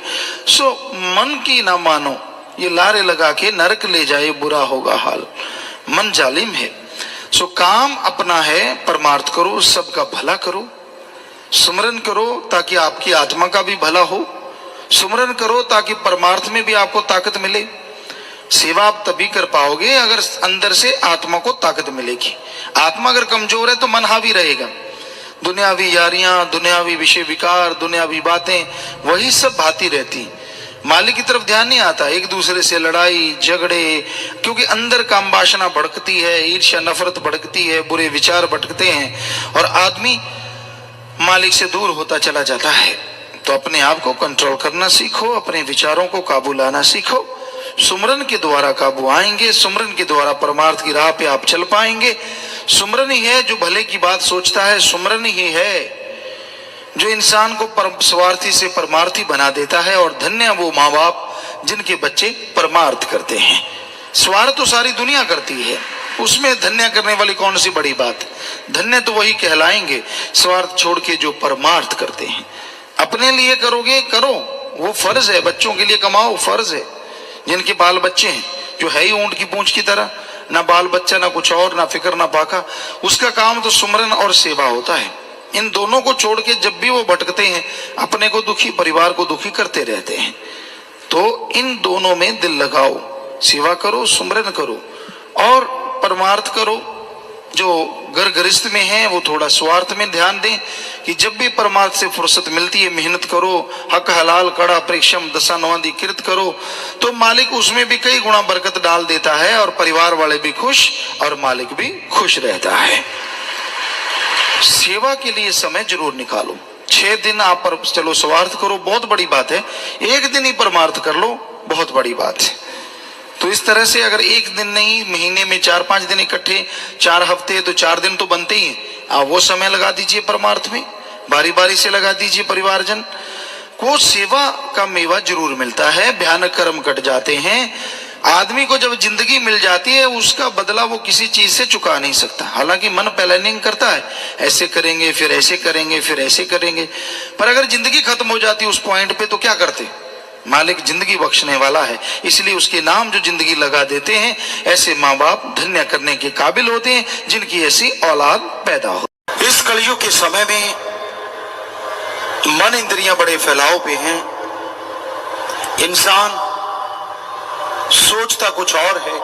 सो मन की ना मानो, ये लारे लगा के नरक ले जाए, बुरा होगा हाल। मन जालिम है। सो काम अपना है, परमार्थ करो, सबका भला करो, सुमरन करो ताकि आपकी आत्मा का भी भला हो, सुमरन करो ताकि परमार्थ में भी आपको ताकत मिले। सेवा आप तभी कर पाओगे अगर अंदर से आत्मा को ताकत मिलेगी। आत्मा अगर कमजोर है तो मन हावी रहेगा। दुनियावी यारियां, दुनियावी विषय विकार, दुनियावी बातें वही सब भाती रहती, मालिक की तरफ ध्यान नहीं आता। एक दूसरे से लड़ाई झगड़े, क्योंकि अंदर काम वासना भड़कती है, ईर्ष्या नफरत भड़कती है, बुरे विचार भटकते हैं और आदमी मालिक से दूर होता चला जाता है। तो अपने आप को कंट्रोल करना सीखो, अपने विचारों को काबू लाना सीखो। सुमरन के द्वारा काबू आएंगे, सुमरन के द्वारा परमार्थ की राह पे आप चल पाएंगे। सुमरन ही है जो भले की बात सोचता है, सुमरन ही है जो इंसान को स्वार्थी से परमार्थी बना देता है। और धन्य वो माँ बाप जिनके बच्चे परमार्थ करते हैं। स्वार्थ तो सारी दुनिया करती है, उसमें धन्य करने वाली कौन सी बड़ी बात। धन्य तो वही कहलाएंगे स्वार्थ छोड़ के जो परमार्थ करते हैं। अपने लिए करोगे करो, वो फर्ज है, बच्चों के लिए कमाओ फर्ज है। जिनके बाल बच्चे हैं, जो है ही ऊंट की पूंछ की तरह, ना बाल बच्चा ना कुछ और, ना फिक्र ना पाका, उसका काम तो सुमरन और सेवा होता है। इन दोनों को छोड़ के जब भी वो भटकते हैं, अपने को दुखी, परिवार को दुखी करते रहते हैं। तो इन दोनों में दिल लगाओ, सेवा करो, सुमरन करो और परमार्थ करो। जो घर गृहस्थ में है वो थोड़ा स्वार्थ में ध्यान दें कि जब भी परमार्थ से फुर्सत मिलती है मेहनत करो, हक हलाल कड़ा परिश्रम दशा नवादी कृत करो, तो मालिक उसमें भी कई गुना बरकत डाल देता है और परिवार वाले भी खुश और मालिक भी खुश रहता है। सेवा के लिए समय जरूर निकालो। 6 दिन आप पर चलो स्वार्थ करो, बहुत बड़ी बात है। 1 दिन ही परमार्थ कर लो, बहुत बड़ी बात है। तो इस तरह से अगर 1 दिन नहीं, महीने में 4-5 दिन इकट्ठे, 4 हफ्ते, तो 4 दिन तो बनते ही हैं। आप वो समय लगा दीजिए परमार्थ में, बारी बारी से लगा दीजिए। परिवारजन को सेवा का मेवा जरूर मिलता है, भयानक कर्म कट जाते हैं। आदमी को जब जिंदगी मिल जाती है उसका बदला वो किसी चीज से चुका नहीं सकता। हालांकि मन प्लानिंग करता है, ऐसे करेंगे फिर ऐसे करेंगे फिर ऐसे करेंगे, पर अगर जिंदगी खत्म हो जाती उस पॉइंट पे तो क्या करते। मालिक जिंदगी बख्शने वाला है, इसलिए उसके नाम जो जिंदगी लगा देते हैं, ऐसे माँ बाप धन्य करने के काबिल होते हैं जिनकी ऐसी औलाद पैदा हो। इस कलयुग के समय में मन इंद्रियां बड़े फैलाव पे हैं। इंसान सोचता कुछ और है,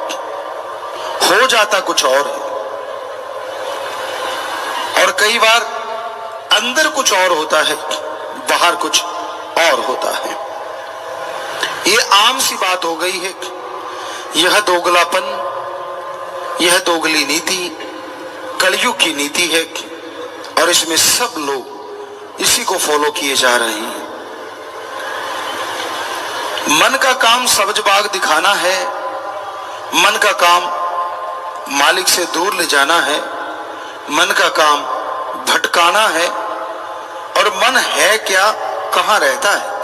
हो जाता कुछ और है, और कई बार अंदर कुछ और होता है, बाहर कुछ और होता है। ये आम सी बात हो गई है। यह दोगलापन, यह दोगली नीति कलयुग की नीति है और इसमें सब लोग इसी को फॉलो किए जा रहे हैं। मन का काम सब्ज बाग दिखाना है, मन का काम मालिक से दूर ले जाना है, मन का काम भटकाना है। और मन है क्या, कहां रहता है।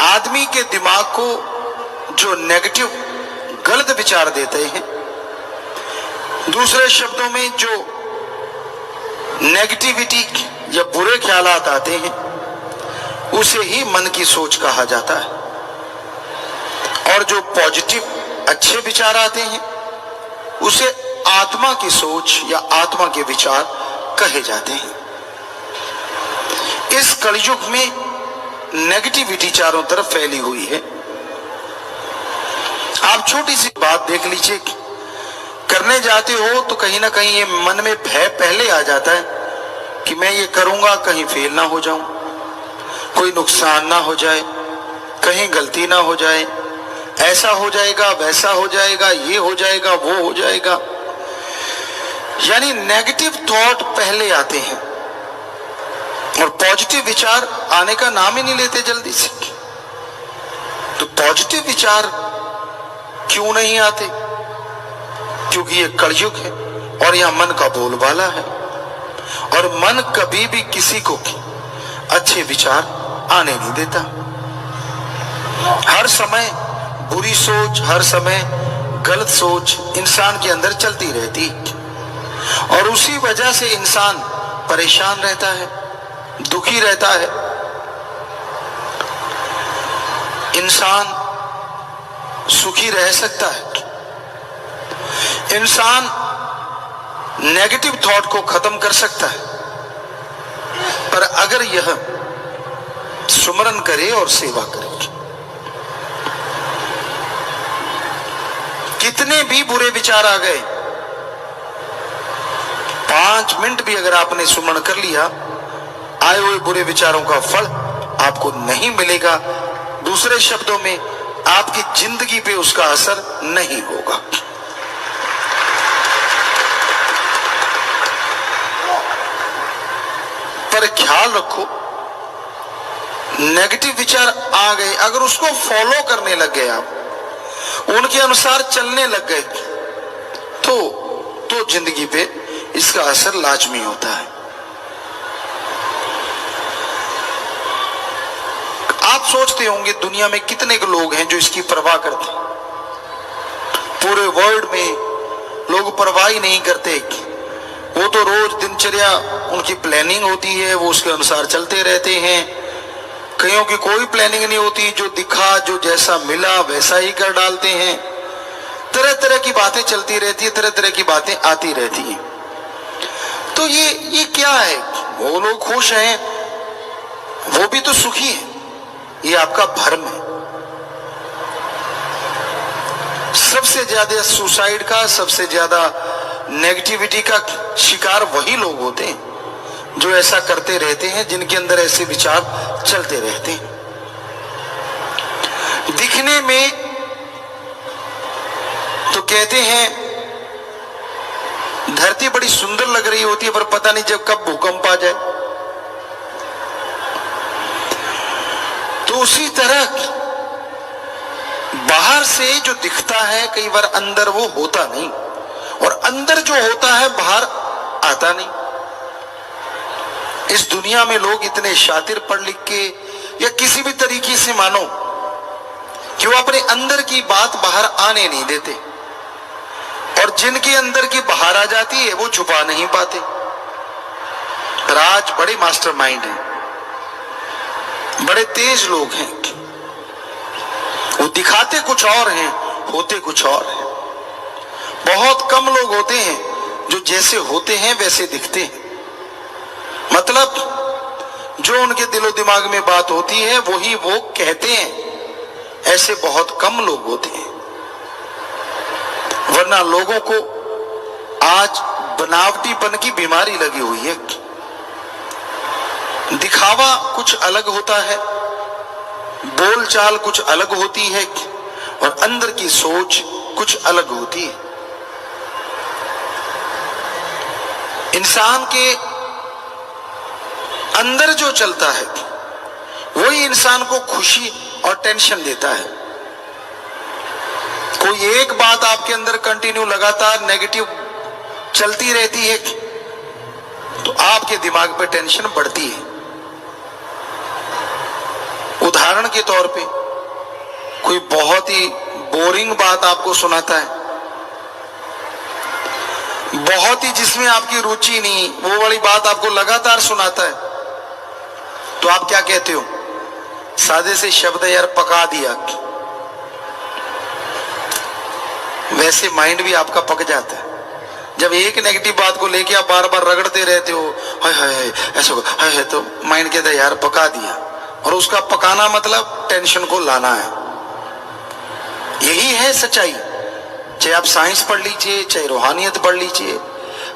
आदमी के दिमाग को जो नेगेटिव गलत विचार देते हैं, दूसरे शब्दों में जो नेगेटिविटी या बुरे ख्यालात आते हैं, उसे ही मन की सोच कहा जाता है। और जो पॉजिटिव अच्छे विचार आते हैं उसे आत्मा की सोच या आत्मा के विचार कहे जाते हैं। इस कलयुग में नेगेटिविटी चारों तरफ फैली हुई है। आप छोटी सी बात देख लीजिए, करने जाते हो तो कहीं ना कहीं ये मन में भय पहले आ जाता है कि मैं ये करूंगा कहीं फेल ना हो जाऊं, कोई नुकसान ना हो जाए, कहीं गलती ना हो जाए, ऐसा हो जाएगा वैसा हो जाएगा, ये हो जाएगा वो हो जाएगा। यानी नेगेटिव थॉट पहले आते हैं और पॉजिटिव विचार आने का नाम ही नहीं लेते जल्दी से। तो पॉजिटिव विचार क्यों नहीं आते? क्योंकि ये कलयुग है और यह मन का बोलबाला है और मन कभी भी किसी को अच्छे विचार आने नहीं देता। हर समय बुरी सोच, हर समय गलत सोच इंसान के अंदर चलती रहती और उसी वजह से इंसान परेशान रहता है, दुखी रहता है। इंसान सुखी रह सकता है, इंसान नेगेटिव थॉट को खत्म कर सकता है, पर अगर यह सुमरन करे और सेवा करे। कितने भी बुरे विचार आ गए, 5 मिनट भी अगर आपने सुमरण कर लिया, आए हुए बुरे विचारों का फल आपको नहीं मिलेगा। दूसरे शब्दों में आपकी जिंदगी पे उसका असर नहीं होगा। पर ख्याल रखो, नेगेटिव विचार आ गए, अगर उसको फॉलो करने लग गए, आप उनके अनुसार चलने लग गए, तो जिंदगी पे इसका असर लाजमी होता है। आप सोचते होंगे दुनिया में कितने लोग हैं जो इसकी परवाह करते हैं। पूरे वर्ल्ड में लोग परवाह ही नहीं करते। वो तो रोज दिनचर्या उनकी प्लानिंग होती है, वो उसके अनुसार चलते रहते हैं। कईयों की कोई प्लानिंग नहीं होती, जो दिखा, जो जैसा मिला वैसा ही कर डालते हैं। तरह तरह की बातें चलती रहती है, तरह तरह की बातें आती रहती हैं। तो ये क्या है? वो लोग खुश हैं, वो भी तो सुखी है, ये आपका भ्रम है। सबसे ज्यादा सुसाइड का, सबसे ज्यादा नेगेटिविटी का शिकार वही लोग होते हैं जो ऐसा करते रहते हैं, जिनके अंदर ऐसे विचार चलते रहते हैं। दिखने में तो कहते हैं धरती बड़ी सुंदर लग रही होती है, पर पता नहीं जब कब भूकंप आ जाए। तो उसी तरह बाहर से जो दिखता है कई बार अंदर वो होता नहीं, और अंदर जो होता है बाहर आता नहीं। इस दुनिया में लोग इतने शातिर पढ़ लिख के या किसी भी तरीके से मानो कि वो अपने अंदर की बात बाहर आने नहीं देते, और जिनके अंदर की बाहर आ जाती है वो छुपा नहीं पाते। राज बड़े मास्टरमाइंड हैं, बड़े तेज लोग हैं, वो दिखाते कुछ और हैं, होते कुछ और हैं। बहुत कम लोग होते हैं जो जैसे होते हैं वैसे दिखते हैं। मतलब जो उनके दिलो दिमाग में बात होती है वही वो कहते हैं, ऐसे बहुत कम लोग होते हैं। वरना लोगों को आज बनावटीपन की बीमारी लगी हुई है। दिखावा कुछ अलग होता है, बोलचाल कुछ अलग होती है, और अंदर की सोच कुछ अलग होती है। इंसान के अंदर जो चलता है वही इंसान को खुशी और टेंशन देता है। कोई एक बात आपके अंदर कंटिन्यू लगातार नेगेटिव चलती रहती है तो आपके दिमाग पे टेंशन बढ़ती है। उदाहरण के तौर पे कोई बहुत ही बोरिंग बात आपको सुनाता है, बहुत ही जिसमें आपकी रुचि नहीं, वो वाली बात आपको लगातार सुनाता है, तो आप क्या कहते हो? सादे से शब्द यार पका दिया। वैसे माइंड भी आपका पक जाता है। जब एक नेगेटिव बात को लेके आप बार बार रगड़ते रहते हो, हाय हाय ऐसा हाय हाय, तो माइंड कहता है यार पका दिया। और उसका पकाना मतलब टेंशन को लाना है। यही है सच्चाई। चाहे आप साइंस पढ़ लीजिए, चाहे रूहानियत पढ़ लीजिए,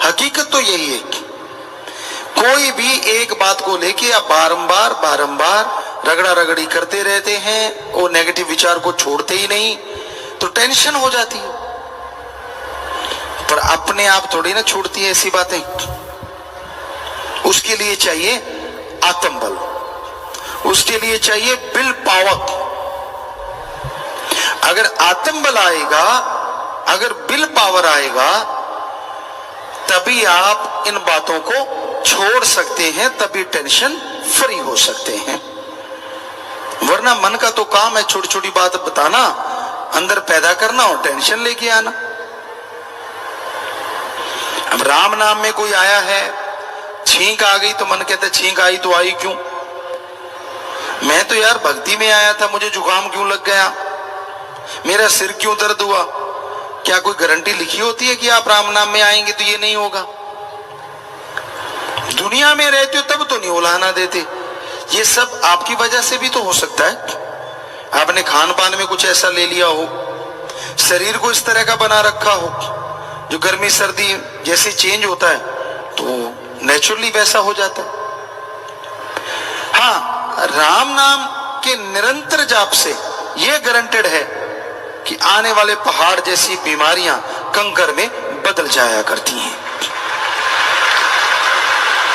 हकीकत तो यही है कि कोई भी एक बात को लेके आप बारंबार बारंबार रगड़ा रगड़ी करते रहते हैं, वो नेगेटिव विचार को छोड़ते ही नहीं, तो टेंशन हो जाती है। पर अपने आप थोड़ी ना छूटती है ऐसी बातें। उसके लिए चाहिए आत्मबल, उसके लिए चाहिए विल पावर। अगर आत्मबल आएगा, अगर विल पावर आएगा, तभी आप इन बातों को छोड़ सकते हैं, तभी टेंशन फ्री हो सकते हैं। वरना मन का तो काम है छोटी छोटी बात बताना, अंदर पैदा करना और टेंशन लेके आना। अब राम नाम में कोई आया है, छींक आ गई तो मन कहता है छींक आई तो आई क्यों? मैं तो यार भक्ति में आया था, मुझे जुकाम क्यों लग गया, मेरा सिर क्यों दर्द हुआ? क्या कोई गारंटी लिखी होती है कि आप राम नाम में आएंगे तो ये नहीं होगा? दुनिया में रहते हो तब तो नहीं उलाहना देते। ये सब आपकी वजह से भी तो हो सकता है। आपने खान पान में कुछ ऐसा ले लिया हो, शरीर को इस तरह का बना रखा हो, जो गर्मी सर्दी जैसे चेंज होता है तो नेचुरली वैसा हो जाता है। हाँ, राम नाम के निरंतर जाप से यह गारंटेड है कि आने वाले पहाड़ जैसी बीमारियां कंकर में बदल जाया करती हैं।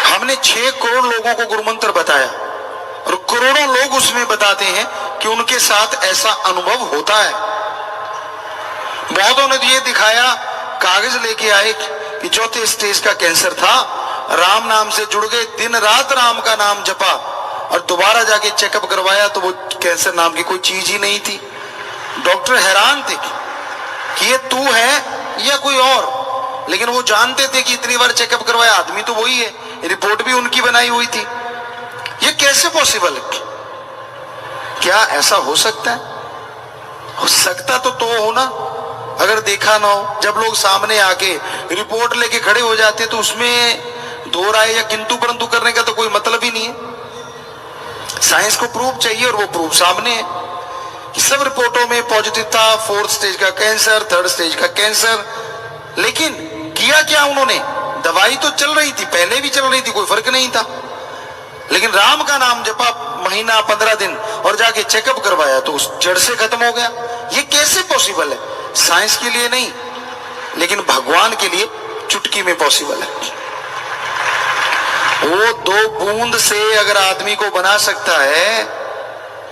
हमने 6 करोड़ लोगों को गुरुमंत्र बताया और करोड़ों लोग उसमें बताते हैं कि उनके साथ ऐसा अनुभव होता है। बहुतों ने तो ये दिखाया, कागज लेके आए कि चौथे स्टेज का कैंसर था, राम नाम से जुड़ गए, दिन रात राम का नाम जपा और दोबारा जाके चेकअप करवाया तो वो कैंसर नाम की कोई चीज ही नहीं थी। डॉक्टर हैरान थे कि ये तू है या कोई और, लेकिन वो जानते थे कि इतनी बार चेकअप करवाया आदमी तो वही है, रिपोर्ट भी उनकी बनाई हुई थी। ये कैसे पॉसिबल है? क्या ऐसा हो सकता है? हो सकता तो हो ना, अगर देखा ना हो। जब लोग सामने आके रिपोर्ट लेके खड़े हो जाते तो उसमें दो राय या किंतु परंतु करने का तो कोई मतलब ही नहीं है। साइंस को प्रूफ चाहिए और वो प्रूफ सामने है कि सब रिपोर्टों में पॉजिटिव था, 4th स्टेज का कैंसर, 3rd स्टेज का कैंसर। लेकिन किया क्या उन्होंने? दवाई तो चल रही थी, पहले भी चल रही थी, कोई फर्क नहीं था, लेकिन राम का नाम जपा महीना 15 दिन और जाके चेकअप करवाया तो उस जड़ से खत्म हो गया। ये कैसे पॉसिबल है? साइंस के लिए नहीं, लेकिन भगवान के लिए चुटकी में पॉसिबल है। वो 2 बूंद से अगर आदमी को बना सकता है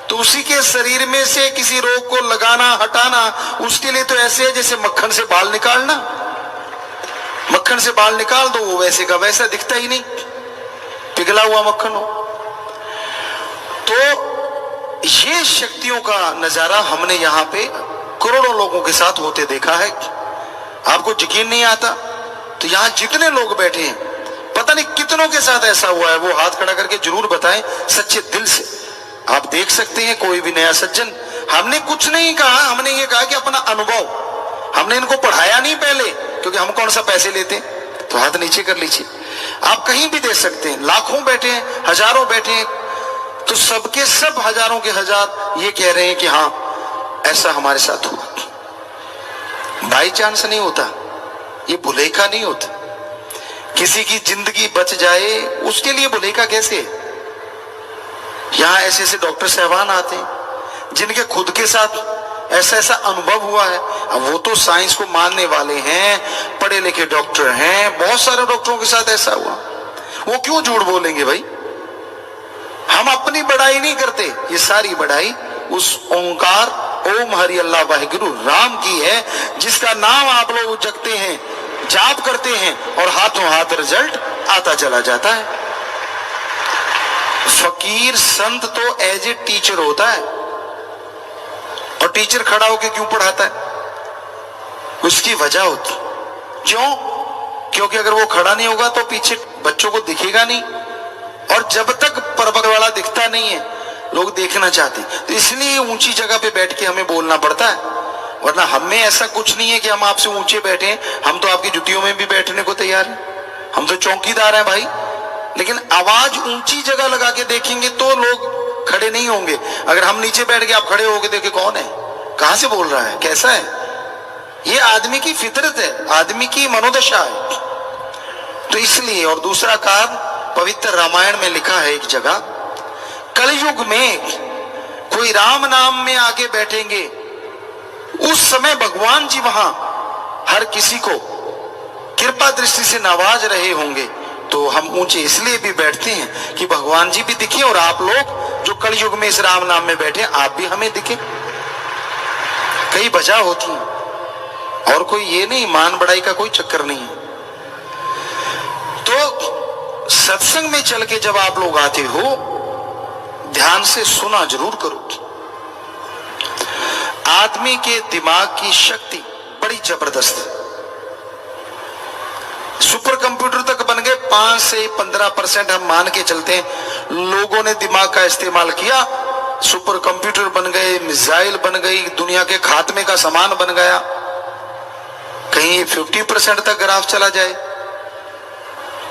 तो उसी के शरीर में से किसी रोग को लगाना हटाना उसके लिए तो ऐसे है जैसे मक्खन से बाल निकालना। मक्खन से बाल निकाल दो, वो वैसे का वैसा दिखता ही नहीं, पिघला हुआ मक्खन हो। तो ये शक्तियों का नजारा हमने यहां पे करोड़ों लोगों के साथ होते देखा है। आपको यकीन नहीं आता तो यहां जितने लोग बैठे हैं, पता नहीं कितनों के साथ ऐसा हुआ है, वो हाथ खड़ा करके जरूर बताएं सच्चे दिल से। आप देख सकते हैं कोई भी नया सज्जन, हमने कुछ नहीं कहा, हमने ये कहा कि अपना अनुभव, हमने इनको पढ़ाया नहीं पहले, क्योंकि हम कौन सा पैसे लेते हैं। तो हाथ नीचे कर लीजिए, आप कहीं भी दे सकते हैं, लाखों बैठे हैं, हजारों बैठे हैं, तो सबके सब हजारों के हजार ये कह रहे हैं कि हाँ ऐसा हमारे साथ हुआ। बाई चांस नहीं होता, ये भुलेखा नहीं होता। किसी की जिंदगी बच जाए उसके लिए भुलेखा कैसे? यहां ऐसे ऐसे डॉक्टर साहबान आते हैं जिनके खुद के साथ ऐसा ऐसा अनुभव हुआ है। अब वो तो साइंस को मानने वाले हैं, पढ़े लिखे डॉक्टर हैं, बहुत सारे डॉक्टरों के साथ ऐसा हुआ, वो क्यों झूठ बोलेंगे भाई? हम अपनी बढ़ाई नहीं करते, ये सारी बढ़ाई उस ओंकार ओम हरि अल्लाह वाहिगुरु राम की है, जिसका नाम आप लोग जगते हैं, जाप करते हैं और हाथों हाथ रिजल्ट आता चला जाता है। फकीर संत तो एज ए टीचर होता है, और टीचर खड़ा होकर क्यों पढ़ाता है? उसकी वजह होती, क्यों? क्योंकि अगर वो खड़ा नहीं होगा तो पीछे बच्चों को दिखेगा नहीं, और जब तक पर्वत वाला दिखता नहीं है लोग देखना चाहते हैं, तो इसलिए ऊंची जगह पे बैठ के हमें बोलना पड़ता है। वरना हम में ऐसा कुछ नहीं है कि हम आपसे ऊंचे बैठे हैं, हम तो आपकी जुतियों में भी बैठने को तैयार हैं, हम तो चौकीदार हैं भाई। लेकिन आवाज ऊंची जगह लगा के देखेंगे तो लोग खड़े नहीं होंगे। अगर हम नीचे बैठ के आप खड़े होके देखे कौन है, कहां से बोल रहा है, कैसा है, ये आदमी की फितरत है, आदमी की मनोदशा है। तो इसलिए, और दूसरा कारण पवित्र रामायण में लिखा है एक जगह, कलयुग में कोई राम नाम में आगे बैठेंगे, उस समय भगवान जी वहां हर किसी को कृपा दृष्टि से नवाज रहे होंगे। तो हम ऊंचे इसलिए भी बैठते हैं कि भगवान जी भी दिखे और आप लोग जो कलयुग में इस राम नाम में बैठे आप भी हमें दिखे। कई वजह होती है और कोई ये नहीं, मान बढ़ाई का कोई चक्कर नहीं है। तो सत्संग में चल के जब आप लोग आते हो, ध्यान से सुना जरूर करो। आदमी के दिमाग की शक्ति बड़ी जबरदस्त है। सुपर कंप्यूटर तक बन गए, 5 से 15% हम मान के चलते हैं लोगों ने दिमाग का इस्तेमाल किया, सुपर कंप्यूटर बन गए, मिसाइल बन गई, दुनिया के खात्मे का सामान बन गया। कहीं 50% तक ग्राफ चला जाए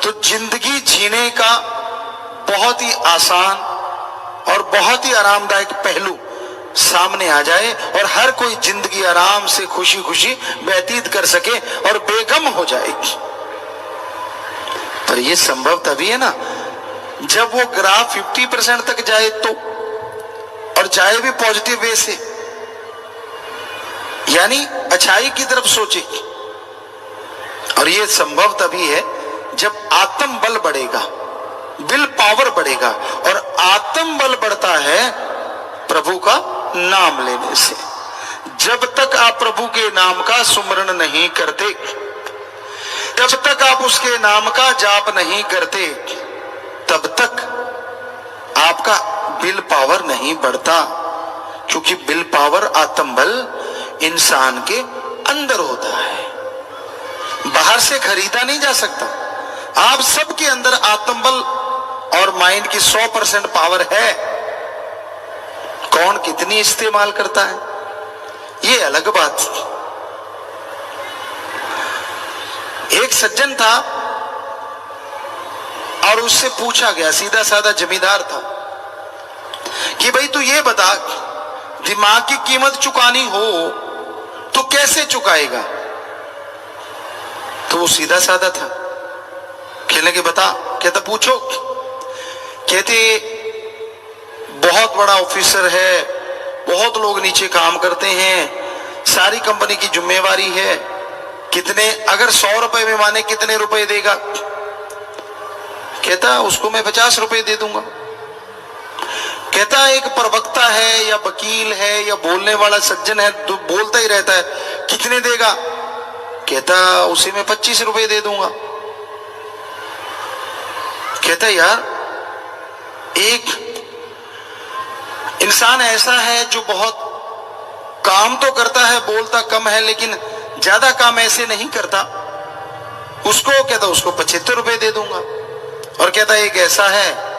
तो जिंदगी जीने का बहुत ही आसान और बहुत ही आरामदायक पहलू सामने आ जाए और हर कोई जिंदगी आराम से खुशी खुशी व्यतीत कर सके और बेगम हो जाएगी। पर यह संभव तभी है ना जब वो ग्राफ 50% तक जाए तो, और जाए भी पॉजिटिव वे से, यानी अच्छाई की तरफ सोचे। और यह संभव तभी है जब आत्म बल बढ़ेगा, विल पावर बढ़ेगा, और आत्म बल बढ़ता है प्रभु का नाम लेने से। जब तक आप प्रभु के नाम का सुमरण नहीं करते, जब तक आप उसके नाम का जाप नहीं करते, तब तक आपका विल पावर नहीं बढ़ता, क्योंकि विल पावर आत्म बल इंसान के अंदर होता है, बाहर से खरीदा नहीं जा सकता। आप सबके अंदर आत्म बल और माइंड की 100% पावर है, कौन कितनी इस्तेमाल करता है ये अलग बात। एक सज्जन था और उससे पूछा गया, सीधा साधा जमींदार था, कि भाई तू ये बता, दिमाग की कीमत चुकानी हो तो कैसे चुकाएगा? तो वो सीधा साधा था, कहने के बता, कहता पूछो। कहते बहुत बड़ा ऑफिसर है, बहुत लोग नीचे काम करते हैं, सारी कंपनी की जिम्मेवारी है, कितने, अगर 100 रुपए में माने कितने रुपए देगा? कहता उसको मैं 50 रुपए दे दूंगा। कहता एक प्रवक्ता है या वकील है या बोलने वाला सज्जन है तो बोलता ही रहता है, कितने देगा? कहता उसे मैं 25 रुपए दे दूंगा। कहता यार एक इंसान ऐसा है जो बहुत काम तो करता है, बोलता कम है, लेकिन ज्यादा काम ऐसे नहीं करता, उसको कहता उसको 75 रुपए दे दूंगा। और कहता एक ऐसा है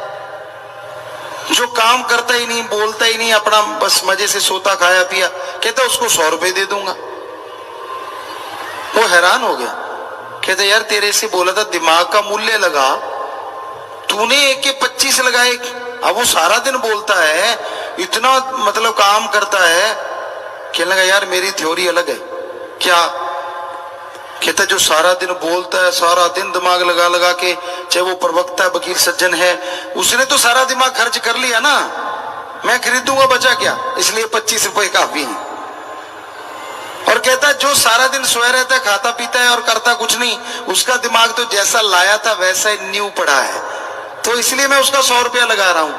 जो काम करता ही नहीं, बोलता ही नहीं, अपना बस मजे से सोता खाया पिया, कहता उसको 100 रुपए दे दूंगा। वो हैरान हो गया, कहता यार तेरे से बोला था दिमाग का मूल्य लगा, तूने एक के 25 लगाए। अब वो सारा दिन बोलता है, इतना मतलब काम करता है। कहने लगा यार मेरी थ्योरी अलग है। क्या? कहता जो सारा दिन बोलता है, सारा दिन दिमाग लगा लगा के, चाहे वो प्रवक्ता वकील सज्जन है, उसने तो सारा दिमाग खर्च कर लिया ना, मैं खरीदूंगा बचा क्या, इसलिए 25 रुपए काफी है। और कहता जो सारा दिन सोया रहता है, खाता पीता है और करता कुछ नहीं, उसका दिमाग तो जैसा लाया था वैसा ही न्यू पड़ा है, तो इसलिए मैं उसका 100 रुपया लगा रहा हूं।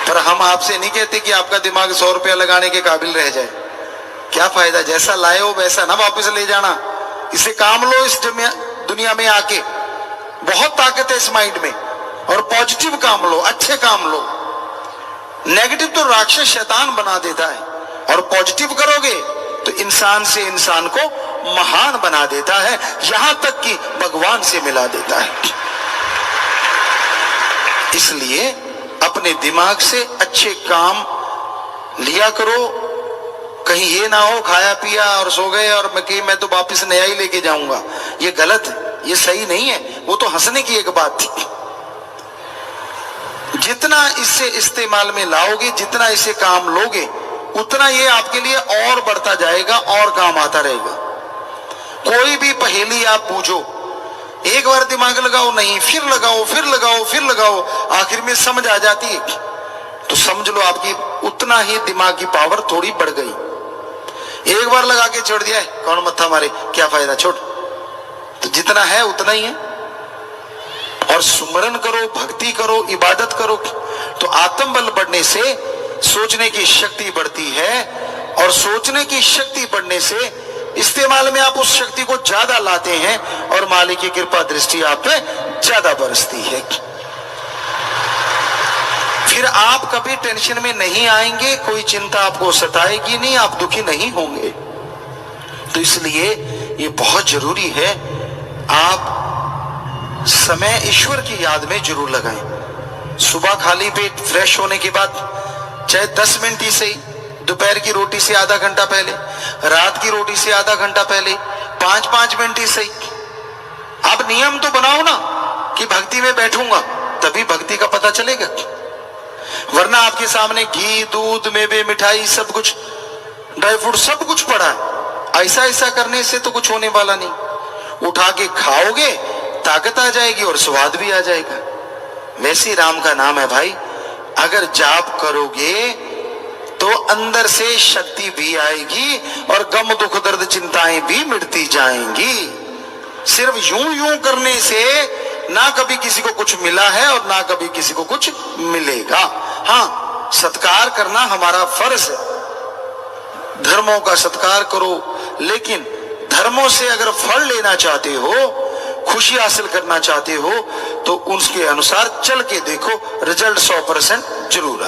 पर हम आपसे नहीं कहते कि आपका दिमाग 100 रुपया लगाने के काबिल रह जाए, क्या फायदा, जैसा लाए हो वैसा ना वापस ले जाना। इसे काम लो, इस दुनिया में आके बहुत ताकत है इस माइंड में, और पॉजिटिव काम लो, अच्छे काम लो। नेगेटिव तो राक्षस शैतान बना देता है, और पॉजिटिव करोगे तो इंसान से इंसान को महान बना देता है, यहां तक कि भगवान से मिला देता है। इसलिए अपने दिमाग से अच्छे काम लिया करो, कहीं ये ना हो खाया पिया और सो गए और मैं तो वापस नया ही लेके जाऊंगा। ये गलत है, ये सही नहीं है। वो तो हंसने की एक बात थी। जितना इससे इस्तेमाल में लाओगे, जितना इसे काम लोगे, उतना ये आपके लिए और बढ़ता जाएगा और काम आता रहेगा। कोई भी पहेली आप पूछो, एक बार दिमाग लगाओ नहीं, फिर लगाओ, फिर लगाओ, फिर लगाओ, आखिर में समझ आ जाती है, तो समझ लो आपकी उतना ही दिमाग की पावर थोड़ी बढ़ गई। एक बार लगा के छोड़ दिया है, कौन मत्था मारे, क्या फायदा, छोड़। तो जितना है उतना ही है। और सुमरन करो, भक्ति करो, इबादत करो, तो आत्मबल बढ़ने से सोचने की शक्ति बढ़ती है, और सोचने की शक्ति बढ़ने से इस्तेमाल में आप उस शक्ति को ज्यादा लाते हैं, और मालिक की कृपा दृष्टि आप पे ज्यादा बरसती है। फिर आप कभी टेंशन में नहीं आएंगे, कोई चिंता आपको सताएगी नहीं, आप दुखी नहीं होंगे। तो इसलिए ये बहुत जरूरी है, आप समय ईश्वर की याद में जरूर लगाएं। सुबह खाली पेट फ्रेश होने के बाद चाहे 10 मिनट ही सही, दोपहर की रोटी से आधा घंटा पहले, रात की रोटी से आधा घंटा पहले, 5-5 मिनट ही सही। आप नियम तो बनाओ ना कि भक्ति में बैठूंगा, तभी भक्ति का पता चलेगा। वरना आपके सामने घी, दूध, मेवे, मिठाई, सब कुछ, ड्राई फ्रूट सब कुछ पड़ा है। ऐसा ऐसा करने से तो कुछ होने वाला नहीं। उठा के खाओगे, ताकत आ जाएगी और स्वाद भी आ जाएगा। वैसे राम का नाम है भाई, अगर जाप करोगे तो अंदर से शक्ति भी आएगी और गम, दुख, दर्द, चिंताएं भी मिटती जाएंगी। सिर्फ यूं यूं करने से ना कभी किसी को कुछ मिला है और ना कभी किसी को कुछ मिलेगा। हाँ, सत्कार करना हमारा फर्ज है, धर्मों का सत्कार करो, लेकिन धर्मों से अगर फल लेना चाहते हो, खुशी हासिल करना चाहते हो, तो उसके अनुसार चल के देखो, रिजल्ट 100% जरूर आए।